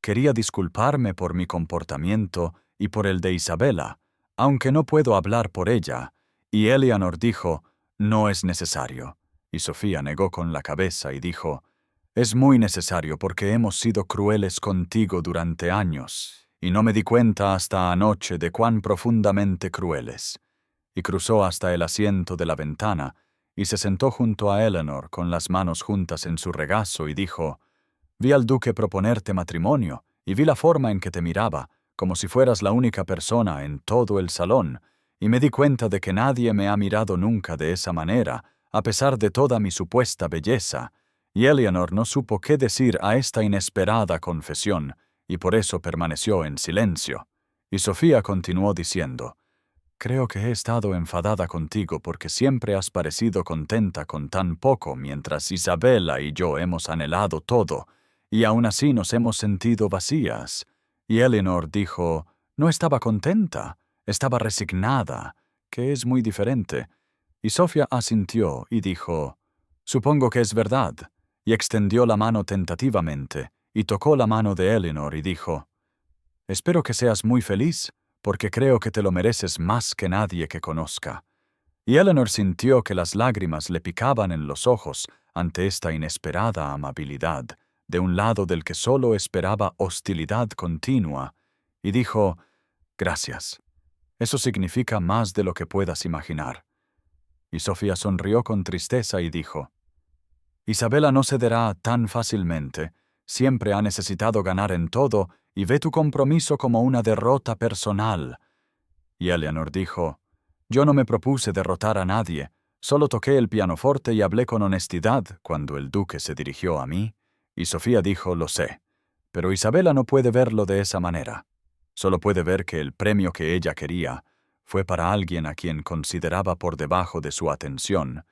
«Quería disculparme por mi comportamiento y por el de Isabella, aunque no puedo hablar por ella». Y Eleanor dijo: «No es necesario». Y Sofía negó con la cabeza y dijo: «Es muy necesario porque hemos sido crueles contigo durante años, y no me di cuenta hasta anoche de cuán profundamente crueles». Y cruzó hasta el asiento de la ventana, y se sentó junto a Eleanor con las manos juntas en su regazo y dijo: «Vi al duque proponerte matrimonio, y vi la forma en que te miraba, como si fueras la única persona en todo el salón, y me di cuenta de que nadie me ha mirado nunca de esa manera, a pesar de toda mi supuesta belleza». Y Eleanor no supo qué decir a esta inesperada confesión, y por eso permaneció en silencio. Y Sofía continuó diciendo: «Creo que he estado enfadada contigo porque siempre has parecido contenta con tan poco, mientras Isabella y yo hemos anhelado todo, y aún así nos hemos sentido vacías». Y Eleanor dijo: «No estaba contenta, estaba resignada, que es muy diferente». Y Sofía asintió y dijo: «Supongo que es verdad», y extendió la mano tentativamente, y tocó la mano de Eleanor y dijo: «Espero que seas muy feliz, porque creo que te lo mereces más que nadie que conozca». Y Eleanor sintió que las lágrimas le picaban en los ojos ante esta inesperada amabilidad, de un lado del que solo esperaba hostilidad continua, y dijo: «Gracias. Eso significa más de lo que puedas imaginar». Y Sofía sonrió con tristeza y dijo: «Isabela no cederá tan fácilmente. Siempre ha necesitado ganar en todo y ve tu compromiso como una derrota personal». Y Eleanor dijo: «Yo no me propuse derrotar a nadie. Solo toqué el pianoforte y hablé con honestidad cuando el duque se dirigió a mí». Y Sofía dijo: «Lo sé. Pero Isabela no puede verlo de esa manera. Solo puede ver que el premio que ella quería fue para alguien a quien consideraba por debajo de su atención».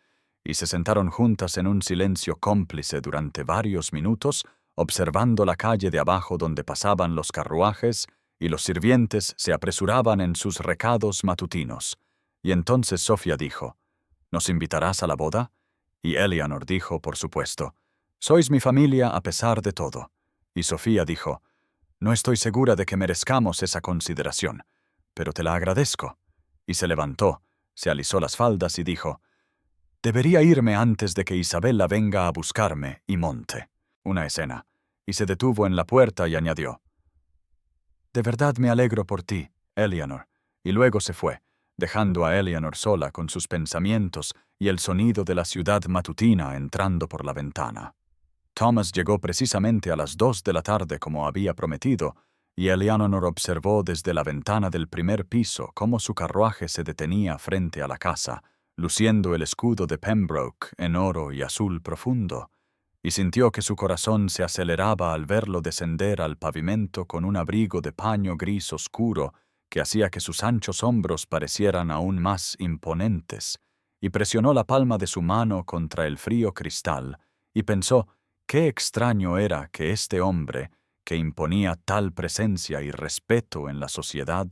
Y se sentaron juntas en un silencio cómplice durante varios minutos, observando la calle de abajo donde pasaban los carruajes y los sirvientes se apresuraban en sus recados matutinos. Y entonces Sofía dijo: «¿Nos invitarás a la boda?» Y Eleanor dijo, por supuesto: «Sois mi familia a pesar de todo». Y Sofía dijo: «No estoy segura de que merezcamos esa consideración, pero te la agradezco». Y se levantó, se alisó las faldas y dijo: «Debería irme antes de que Isabela venga a buscarme y monte». Una escena. Y se detuvo en la puerta y añadió: «De verdad me alegro por ti, Eleanor». Y luego se fue, dejando a Eleanor sola con sus pensamientos y el sonido de la ciudad matutina entrando por la ventana. Thomas llegó precisamente a las 2 de la tarde como había prometido, y Eleanor observó desde la ventana del primer piso cómo su carruaje se detenía frente a la casa, luciendo el escudo de Pembroke en oro y azul profundo, y sintió que su corazón se aceleraba al verlo descender al pavimento con un abrigo de paño gris oscuro que hacía que sus anchos hombros parecieran aún más imponentes, y presionó la palma de su mano contra el frío cristal, y pensó qué extraño era que este hombre, que imponía tal presencia y respeto en la sociedad,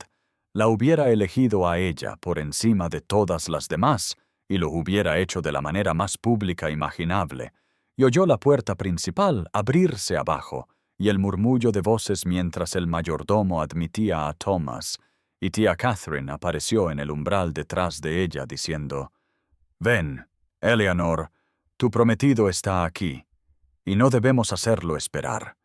la hubiera elegido a ella por encima de todas las demás, y lo hubiera hecho de la manera más pública imaginable, y oyó la puerta principal abrirse abajo, y el murmullo de voces mientras el mayordomo admitía a Thomas, y tía Catherine apareció en el umbral detrás de ella diciendo: «Ven, Eleanor, tu prometido está aquí, y no debemos hacerlo esperar».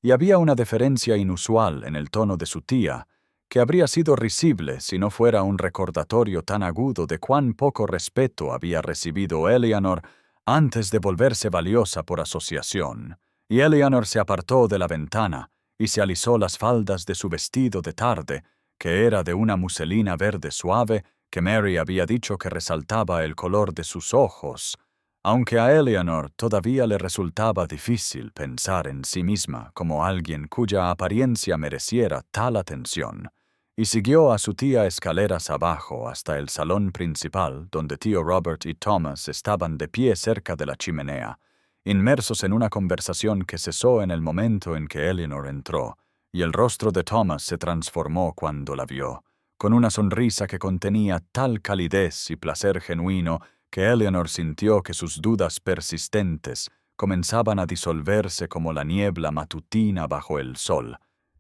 Y había una deferencia inusual en el tono de su tía, que habría sido risible si no fuera un recordatorio tan agudo de cuán poco respeto había recibido Eleanor antes de volverse valiosa por asociación. Y Eleanor se apartó de la ventana y se alisó las faldas de su vestido de tarde, que era de una muselina verde suave que Mary había dicho que resaltaba el color de sus ojos, aunque a Eleanor todavía le resultaba difícil pensar en sí misma como alguien cuya apariencia mereciera tal atención, y siguió a su tía escaleras abajo hasta el salón principal, donde tío Robert y Thomas estaban de pie cerca de la chimenea, inmersos en una conversación que cesó en el momento en que Eleanor entró, y el rostro de Thomas se transformó cuando la vio, con una sonrisa que contenía tal calidez y placer genuino que Eleanor sintió que sus dudas persistentes comenzaban a disolverse como la niebla matutina bajo el sol,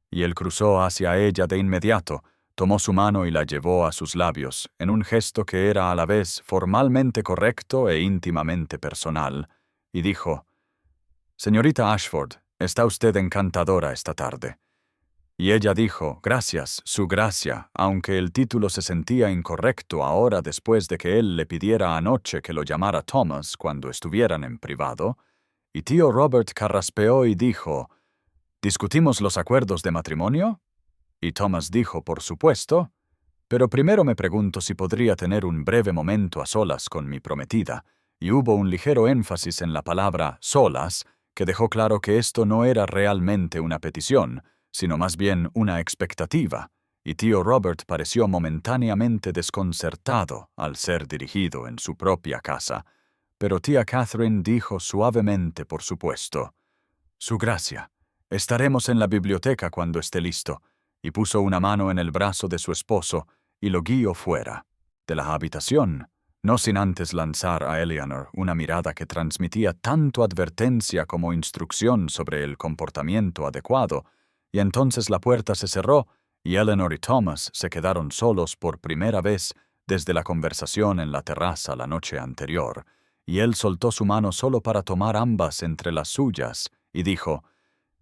y él cruzó hacia ella de inmediato, tomó su mano y la llevó a sus labios, en un gesto que era a la vez formalmente correcto e íntimamente personal, y dijo: «Señorita Ashford, está usted encantadora esta tarde». Y ella dijo: «Gracias, su gracia», aunque el título se sentía incorrecto ahora después de que él le pidiera anoche que lo llamara Thomas cuando estuvieran en privado, y tío Robert carraspeó y dijo: «¿Discutimos los acuerdos de matrimonio?» Y Thomas dijo: «Por supuesto, pero primero me pregunto si podría tener un breve momento a solas con mi prometida», y hubo un ligero énfasis en la palabra «solas», que dejó claro que esto no era realmente una petición, sino más bien una expectativa, y tío Robert pareció momentáneamente desconcertado al ser dirigido en su propia casa, pero tía Catherine dijo suavemente, por supuesto: «Su gracia, estaremos en la biblioteca cuando esté listo», y puso una mano en el brazo de su esposo y lo guió fuera de la habitación, no sin antes lanzar a Eleanor una mirada que transmitía tanto advertencia como instrucción sobre el comportamiento adecuado, y entonces la puerta se cerró y Eleanor y Thomas se quedaron solos por primera vez desde la conversación en la terraza la noche anterior, y él soltó su mano solo para tomar ambas entre las suyas y dijo: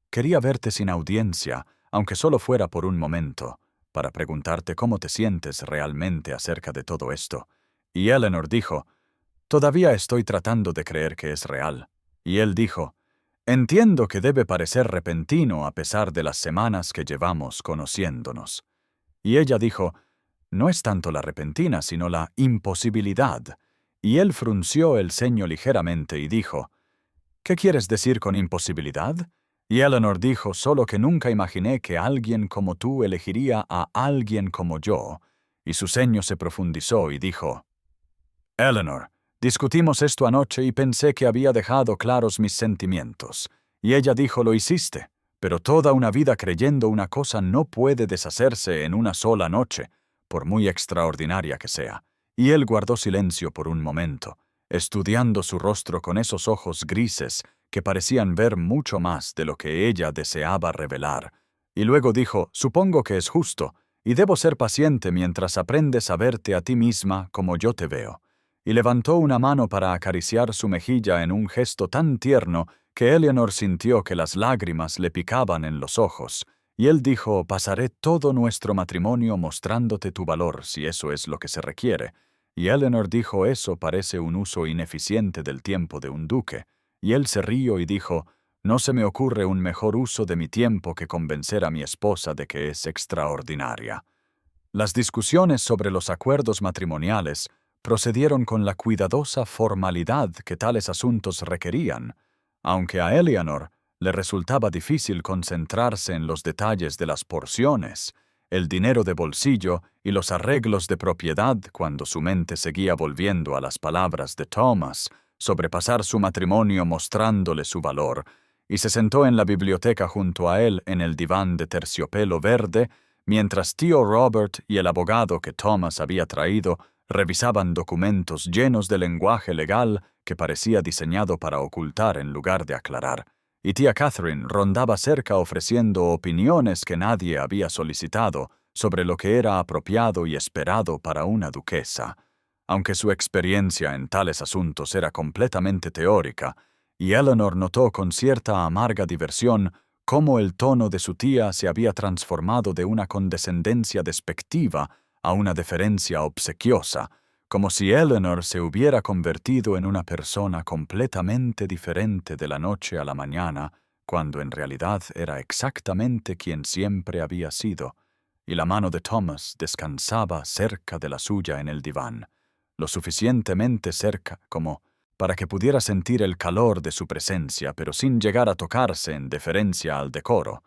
«Quería verte sin audiencia, aunque solo fuera por un momento, para preguntarte cómo te sientes realmente acerca de todo esto». Y Eleanor dijo: «Todavía estoy tratando de creer que es real». Y él dijo: «Entiendo que debe parecer repentino a pesar de las semanas que llevamos conociéndonos». Y ella dijo: «No es tanto la repentina, sino la imposibilidad». Y él frunció el ceño ligeramente y dijo: «¿Qué quieres decir con imposibilidad?» Y Eleanor dijo: «Solo que nunca imaginé que alguien como tú elegiría a alguien como yo». Y su ceño se profundizó y dijo: «Eleanor, discutimos esto anoche y pensé que había dejado claros mis sentimientos». Y ella dijo: «Lo hiciste, pero toda una vida creyendo una cosa no puede deshacerse en una sola noche, por muy extraordinaria que sea». Y él guardó silencio por un momento, estudiando su rostro con esos ojos grises que parecían ver mucho más de lo que ella deseaba revelar. Y luego dijo: «Supongo que es justo, y debo ser paciente mientras aprendes a verte a ti misma como yo te veo». Y levantó una mano para acariciar su mejilla en un gesto tan tierno que Eleanor sintió que las lágrimas le picaban en los ojos. Y él dijo: «Pasaré todo nuestro matrimonio mostrándote tu valor, si eso es lo que se requiere». Y Eleanor dijo: «Eso parece un uso ineficiente del tiempo de un duque». Y él se rió y dijo: «No se me ocurre un mejor uso de mi tiempo que convencer a mi esposa de que es extraordinaria». Las discusiones sobre los acuerdos matrimoniales procedieron con la cuidadosa formalidad que tales asuntos requerían, aunque a Eleanor le resultaba difícil concentrarse en los detalles de las porciones, el dinero de bolsillo y los arreglos de propiedad cuando su mente seguía volviendo a las palabras de Thomas sobre pasar su matrimonio mostrándole su valor, y se sentó en la biblioteca junto a él en el diván de terciopelo verde, mientras tío Robert y el abogado que Thomas había traído revisaban documentos llenos de lenguaje legal que parecía diseñado para ocultar en lugar de aclarar, y tía Catherine rondaba cerca ofreciendo opiniones que nadie había solicitado sobre lo que era apropiado y esperado para una duquesa, aunque su experiencia en tales asuntos era completamente teórica, y Eleanor notó con cierta amarga diversión cómo el tono de su tía se había transformado de una condescendencia despectiva a una deferencia obsequiosa, como si Eleanor se hubiera convertido en una persona completamente diferente de la noche a la mañana, cuando en realidad era exactamente quien siempre había sido, y la mano de Thomas descansaba cerca de la suya en el diván, lo suficientemente cerca como para que pudiera sentir el calor de su presencia, pero sin llegar a tocarse en deferencia al decoro,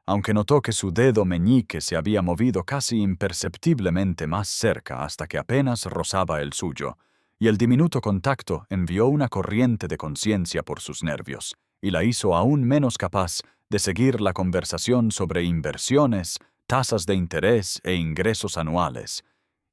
aunque notó que su dedo meñique se había movido casi imperceptiblemente más cerca hasta que apenas rozaba el suyo, y el diminuto contacto envió una corriente de conciencia por sus nervios, y la hizo aún menos capaz de seguir la conversación sobre inversiones, tasas de interés e ingresos anuales.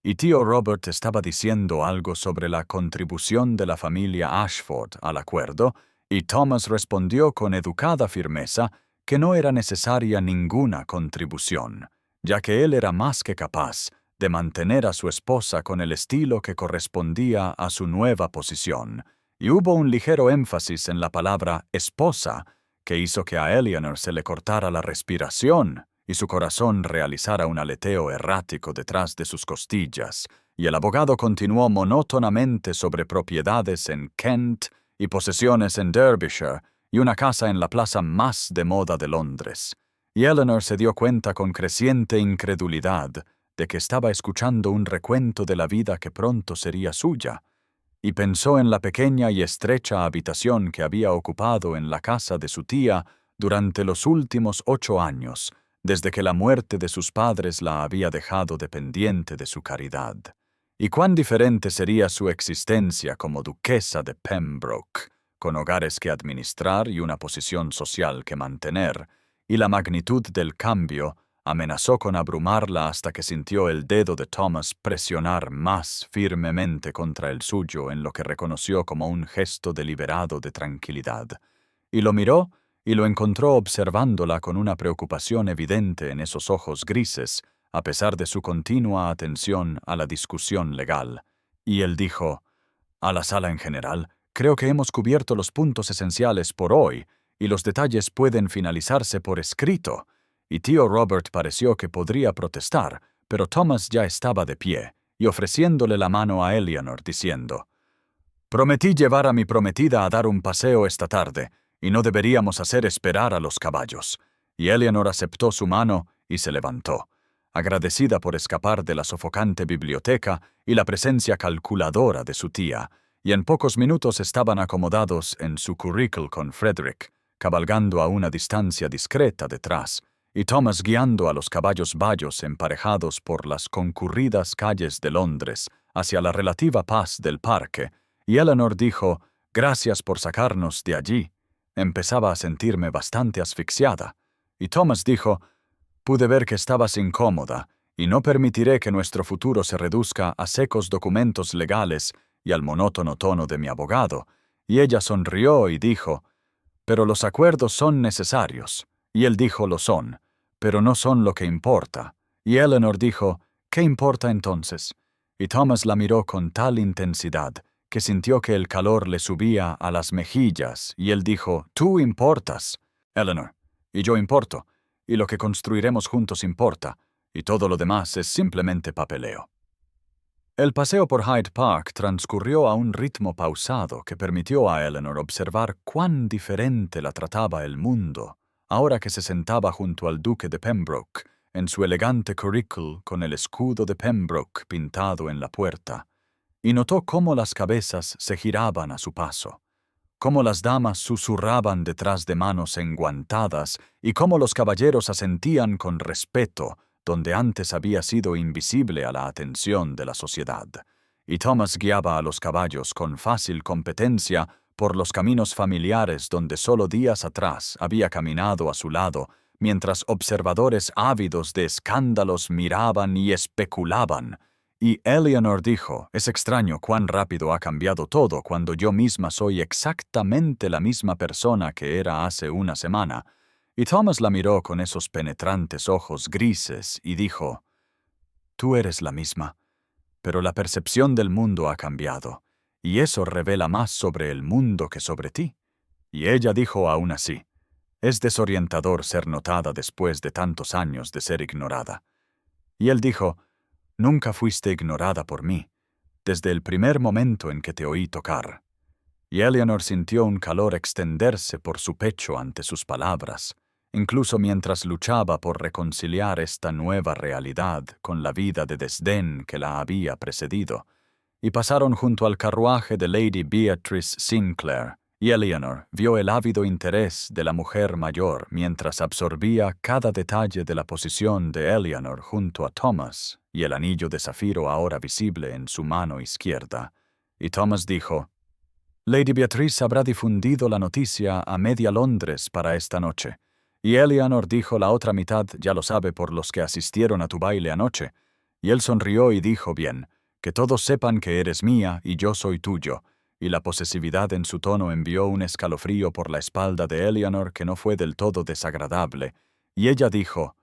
Y tío Robert estaba diciendo algo sobre la contribución de la familia Ashford al acuerdo, y Thomas respondió con educada firmeza que no era necesaria ninguna contribución, ya que él era más que capaz de mantener a su esposa con el estilo que correspondía a su nueva posición, y hubo un ligero énfasis en la palabra esposa que hizo que a Eleanor se le cortara la respiración y su corazón realizara un aleteo errático detrás de sus costillas, y el abogado continuó monótonamente sobre propiedades en Kent y posesiones en Derbyshire y una casa en la plaza más de moda de Londres. Y Eleanor se dio cuenta con creciente incredulidad de que estaba escuchando un recuento de la vida que pronto sería suya, y pensó en la pequeña y estrecha habitación que había ocupado en la casa de su tía durante los últimos 8 años, desde que la muerte de sus padres la había dejado dependiente de su caridad. Y cuán diferente sería su existencia como duquesa de Pembroke, con hogares que administrar y una posición social que mantener, y la magnitud del cambio amenazó con abrumarla hasta que sintió el dedo de Thomas presionar más firmemente contra el suyo en lo que reconoció como un gesto deliberado de tranquilidad. Y lo miró y lo encontró observándola con una preocupación evidente en esos ojos grises, a pesar de su continua atención a la discusión legal. Y él dijo: «A la sala en general, creo que hemos cubierto los puntos esenciales por hoy, y los detalles pueden finalizarse por escrito. Y tío Robert pareció que podría protestar, pero Thomas ya estaba de pie, y ofreciéndole la mano a Eleanor, diciendo: «Prometí llevar a mi prometida a dar un paseo esta tarde, y no deberíamos hacer esperar a los caballos». Y Eleanor aceptó su mano y se levantó, agradecida por escapar de la sofocante biblioteca y la presencia calculadora de su tía, y en pocos minutos estaban acomodados en su curricle con Frederick, cabalgando a una distancia discreta detrás, y Thomas guiando a los caballos bayos emparejados por las concurridas calles de Londres hacia la relativa paz del parque. Y Eleanor dijo: «Gracias por sacarnos de allí. Empezaba a sentirme bastante asfixiada». Y Thomas dijo: «Pude ver que estabas incómoda, y no permitiré que nuestro futuro se reduzca a secos documentos legales y al monótono tono de mi abogado». Y ella sonrió y dijo: «Pero los acuerdos son necesarios». Y él dijo: «Lo son, pero no son lo que importa». Y Eleanor dijo: «¿Qué importa entonces?». Y Thomas la miró con tal intensidad que sintió que el calor le subía a las mejillas, y él dijo: «Tú importas, Eleanor, y yo importo, y lo que construiremos juntos importa, y todo lo demás es simplemente papeleo». El paseo por Hyde Park transcurrió a un ritmo pausado que permitió a Eleanor observar cuán diferente la trataba el mundo, ahora que se sentaba junto al duque de Pembroke, en su elegante curricle con el escudo de Pembroke pintado en la puerta, y notó cómo las cabezas se giraban a su paso, cómo las damas susurraban detrás de manos enguantadas y cómo los caballeros asentían con respeto donde antes había sido invisible a la atención de la sociedad. Y Thomas guiaba a los caballos con fácil competencia por los caminos familiares donde solo días atrás había caminado a su lado, mientras observadores ávidos de escándalos miraban y especulaban. Y Eleanor dijo: «Es extraño cuán rápido ha cambiado todo cuando yo misma soy exactamente la misma persona que era hace una semana». Y Thomas la miró con esos penetrantes ojos grises y dijo: «Tú eres la misma, pero la percepción del mundo ha cambiado, y eso revela más sobre el mundo que sobre ti». Y ella dijo aún así: «Es desorientador ser notada después de tantos años de ser ignorada». Y él dijo: «Nunca fuiste ignorada por mí, desde el primer momento en que te oí tocar». Y Eleanor sintió un calor extenderse por su pecho ante sus palabras, incluso mientras luchaba por reconciliar esta nueva realidad con la vida de desdén que la había precedido. Y pasaron junto al carruaje de Lady Beatrice Sinclair, y Eleanor vio el ávido interés de la mujer mayor mientras absorbía cada detalle de la posición de Eleanor junto a Thomas y el anillo de zafiro ahora visible en su mano izquierda. Y Thomas dijo: «Lady Beatrice habrá difundido la noticia a media Londres para esta noche». Y Eleanor dijo: «La otra mitad ya lo sabe por los que asistieron a tu baile anoche». Y él sonrió y dijo: «Bien, que todos sepan que eres mía y yo soy tuyo». Y la posesividad en su tono envió un escalofrío por la espalda de Eleanor que no fue del todo desagradable. Y ella dijo: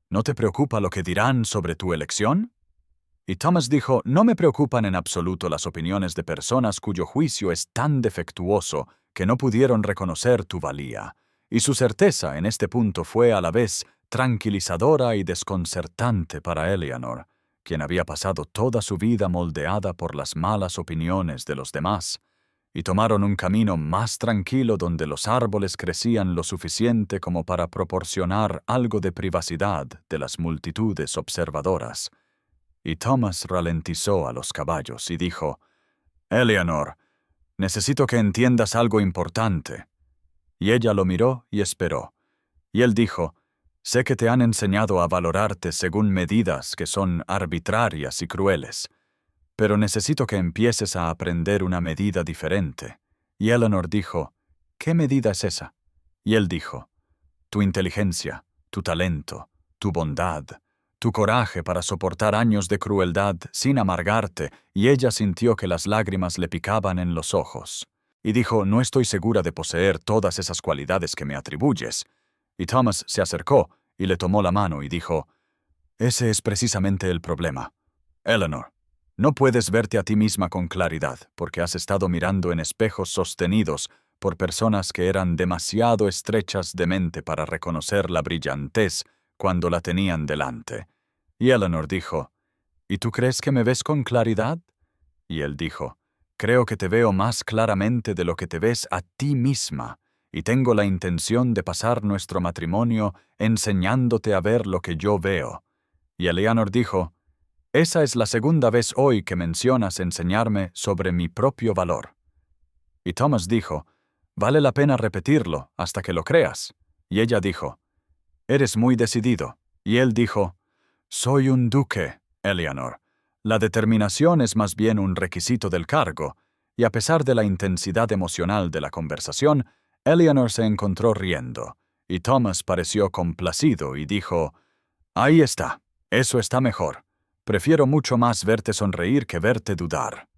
«¿No te preocupa lo que dirán sobre tu elección?». Y Thomas dijo: «No me preocupan en absoluto las opiniones de personas cuyo juicio es tan defectuoso que no pudieron reconocer tu valía». Y su certeza en este punto fue a la vez tranquilizadora y desconcertante para Eleanor, quien había pasado toda su vida moldeada por las malas opiniones de los demás. Y tomaron un camino más tranquilo donde los árboles crecían lo suficiente como para proporcionar algo de privacidad de las multitudes observadoras. Y Thomas ralentizó a los caballos y dijo: «Eleanor, necesito que entiendas algo importante». Y ella lo miró y esperó. Y él dijo: «Sé que te han enseñado a valorarte según medidas que son arbitrarias y crueles, pero necesito que empieces a aprender una medida diferente». Y Eleanor dijo: «¿Qué medida es esa?». Y él dijo: «Tu inteligencia, tu talento, tu bondad, tu coraje para soportar años de crueldad sin amargarte». Y ella sintió que las lágrimas le picaban en los ojos. Y dijo: «No estoy segura de poseer todas esas cualidades que me atribuyes». Y Thomas se acercó y le tomó la mano y dijo: «Ese es precisamente el problema. Eleanor, no puedes verte a ti misma con claridad porque has estado mirando en espejos sostenidos por personas que eran demasiado estrechas de mente para reconocer la brillantez cuando la tenían delante. Y Eleanor dijo, ¿y tú crees que me ves con claridad? Y él dijo, creo que te veo más claramente de lo que te ves a ti misma, y tengo la intención de pasar nuestro matrimonio enseñándote a ver lo que yo veo. Y Eleanor dijo, esa es la segunda vez hoy que mencionas enseñarme sobre mi propio valor. Y Thomas dijo, vale la pena repetirlo hasta que lo creas. Y ella dijo, eres muy decidido. Y él dijo, soy un duque, Eleanor. La determinación es más bien un requisito del cargo, y a pesar de la intensidad emocional de la conversación, Eleanor se encontró riendo, y Thomas pareció complacido y dijo, ahí está, eso está mejor. Prefiero mucho más verte sonreír que verte dudar.